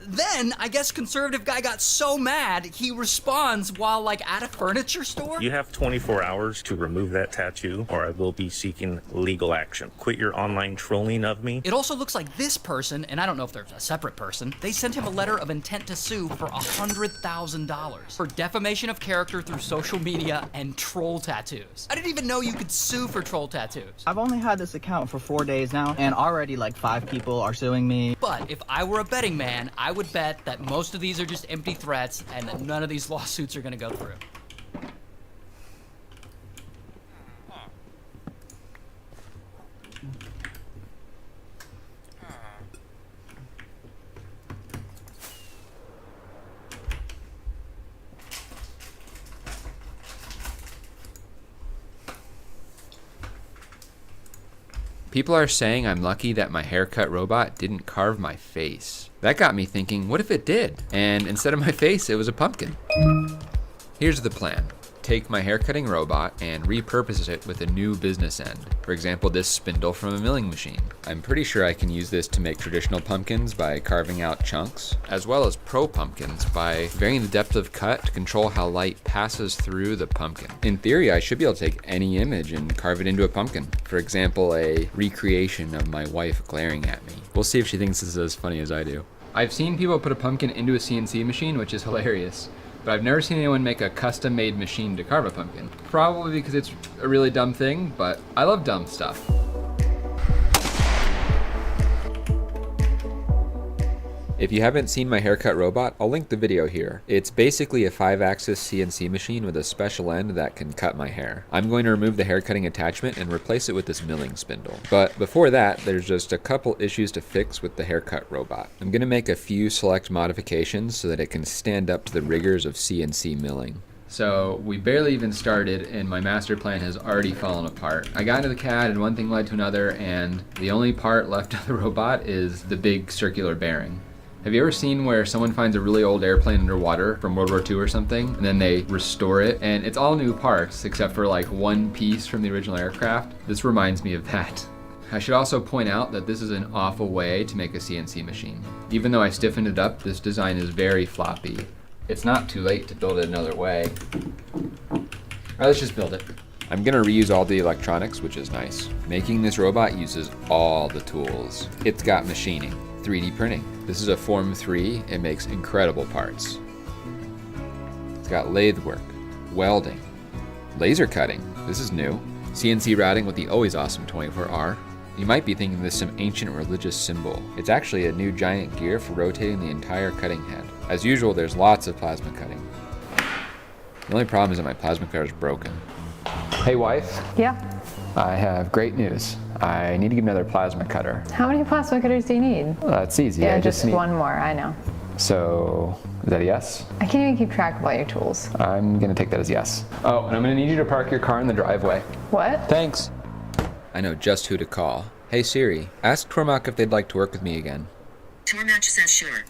Then, I guess conservative guy got so mad, he responds while like at a furniture store. You have 24 hours to remove that tattoo or I will be seeking legal action. Quit your online trolling of me. It also looks like this person, and I don't know if there's a separate person, they sent him a letter of intent to sue for $100,000 for defamation of character through social media and troll tattoos. I didn't even know you could sue for troll tattoos. I've only had this account for 4 days now, and already like 5 people are suing me. But if I were a betting man, I would bet that most of these are just empty threats and that none of these lawsuits are gonna go through. People are saying I'm lucky that my haircut robot didn't carve my face. That got me thinking, what if it did? And instead of my face, it was a pumpkin. Here's the plan. Take my haircutting robot and repurpose it with a new business end. For example, this spindle from a milling machine. I'm pretty sure I can use this to make traditional pumpkins by carving out chunks, as well as pro pumpkins by varying the depth of cut to control how light passes through the pumpkin. In theory, I should be able to take any image and carve it into a pumpkin. For example, a recreation of my wife glaring at me. We'll see if she thinks this is as funny as I do. I've seen people put a pumpkin into a CNC machine, which is hilarious. But I've never seen anyone make a custom-made machine to carve a pumpkin. Probably because it's a really dumb thing, but I love dumb stuff. If you haven't seen my haircut robot, I'll link the video here. It's basically a 5-axis CNC machine with a special end that can cut my hair. I'm going to remove the haircutting attachment and replace it with this milling spindle. But before that, there's just a couple issues to fix with the haircut robot. I'm going to make a few select modifications so that it can stand up to the rigors of CNC milling. So we barely even started and my master plan has already fallen apart. I got into the CAD and one thing led to another, and the only part left of the robot is the big circular bearing. Have you ever seen where someone finds a really old airplane underwater from World War II or something, and then they restore it, and it's all new parts except for like one piece from the original aircraft? This reminds me of that. I should also point out that this is an awful way to make a CNC machine. Even though I stiffened it up, this design is very floppy. It's not too late to build it another way. Alright, let's just build it. I'm gonna reuse all the electronics, which is nice. Making this robot uses all the tools. It's got machining, 3D printing. This is a Form 3, it makes incredible parts. It's got lathe work, welding, laser cutting, this is new, CNC routing with the always awesome 24R. You might be thinking this is some ancient religious symbol. It's actually a new giant gear for rotating the entire cutting head. As usual, there's lots of plasma cutting. The only problem is that my plasma cutter is broken. Hey wife, Yeah. I have great news. I need to get another plasma cutter. How many plasma cutters do you need? It's easy. Yeah, I just need... one more, I know. So, is that a yes? I can't even keep track of all your tools. I'm gonna take that as yes. Oh, and I'm gonna need you to park your car in the driveway. What? Thanks. I know just who to call. Hey Siri, ask Tormach if they'd like to work with me again. Tormach says sure.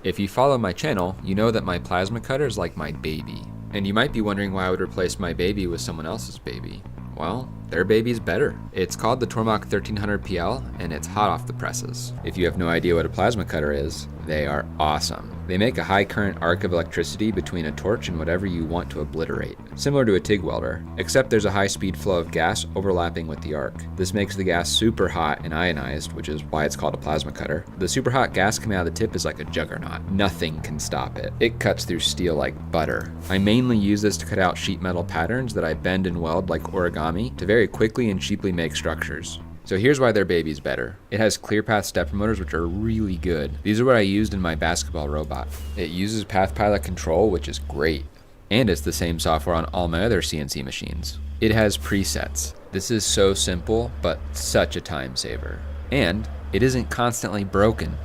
If you follow my channel, you know that my plasma cutter is like my baby. And you might be wondering why I would replace my baby with someone else's baby. Well, their baby's better. It's called the Tormach 1300 PL, and it's hot off the presses. If you have no idea what a plasma cutter is, they are awesome. They make a high current arc of electricity between a torch and whatever you want to obliterate, similar to a TIG welder, except there's a high speed flow of gas overlapping with the arc. This makes the gas super hot and ionized, which is why it's called a plasma cutter. The super hot gas coming out of the tip is like a juggernaut. Nothing can stop it. It cuts through steel like butter. I mainly use this to cut out sheet metal patterns that I bend and weld like origami to very quickly and cheaply make structures. So here's why their baby's better. It has ClearPath stepper motors, which are really good. These are what I used in my basketball robot. It uses PathPilot control, which is great. And it's the same software on all my other CNC machines. It has presets. This is so simple, but such a time saver. And it isn't constantly broken.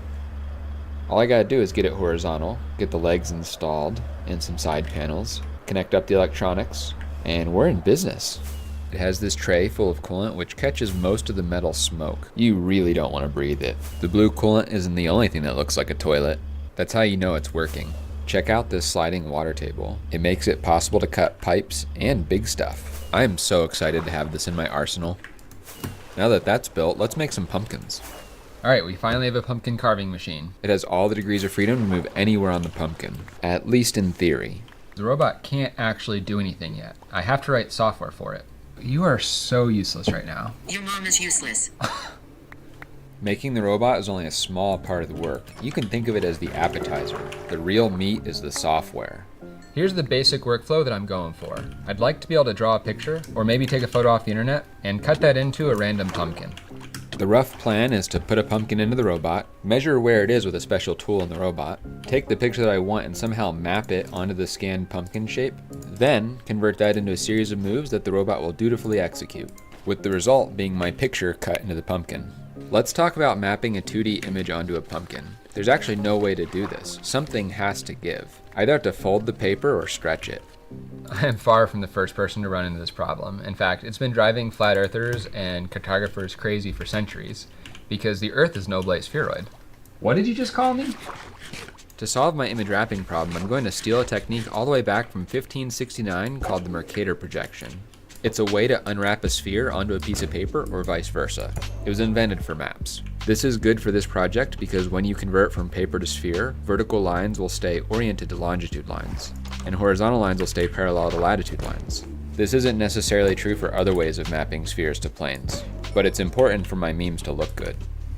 All I gotta do is get it horizontal, get the legs installed, and some side panels, connect up the electronics, and we're in business. It has this tray full of coolant which catches most of the metal smoke. You really don't want to breathe it. The blue coolant isn't the only thing that looks like a toilet. That's how you know it's working. Check out this sliding water table. It makes it possible to cut pipes and big stuff. I am so excited to have this in my arsenal. Now that that's built, let's make some pumpkins. Alright, we finally have a pumpkin carving machine. It has all the degrees of freedom to move anywhere on the pumpkin, at least in theory. The robot can't actually do anything yet. I have to write software for it. You are so useless right now. Your mom is useless. Making the robot is only a small part of the work. You can think of it as the appetizer. The real meat is the software. Here's the basic workflow that I'm going for. I'd like to be able to draw a picture, or maybe take a photo off the internet, and cut that into a random pumpkin. The rough plan is to put a pumpkin into the robot, measure where it is with a special tool in the robot, take the picture that I want and somehow map it onto the scanned pumpkin shape, then convert that into a series of moves that the robot will dutifully execute, with the result being my picture cut into the pumpkin. Let's talk about mapping a 2D image onto a pumpkin. There's actually no way to do this. Something has to give. Either have to fold the paper or stretch it. I am far from the first person to run into this problem. In fact, it's been driving flat earthers and cartographers crazy for centuries, because the Earth is no oblate spheroid. What did you just call me? To solve my image wrapping problem, I'm going to steal a technique all the way back from 1569 called the Mercator projection. It's a way to unwrap a sphere onto a piece of paper or vice versa. It was invented for maps. This is good for this project because when you convert from paper to sphere, vertical lines will stay oriented to longitude lines, and horizontal lines will stay parallel to latitude lines. This isn't necessarily true for other ways of mapping spheres to planes, but it's important for my memes to look good.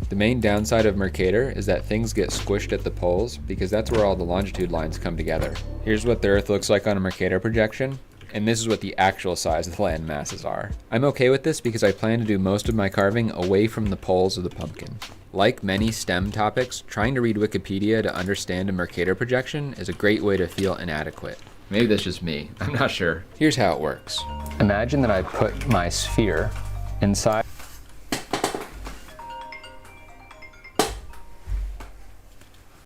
The main downside of Mercator is that things get squished at the poles because that's where all the longitude lines come together. Here's what the Earth looks like on a Mercator projection, and this is what the actual size of the land masses are. I'm okay with this because I plan to do most of my carving away from the poles of the pumpkin. Like many STEM topics, trying to read Wikipedia to understand a Mercator projection is a great way to feel inadequate. Maybe that's just me, I'm not sure. Here's how it works. Imagine that I put my sphere inside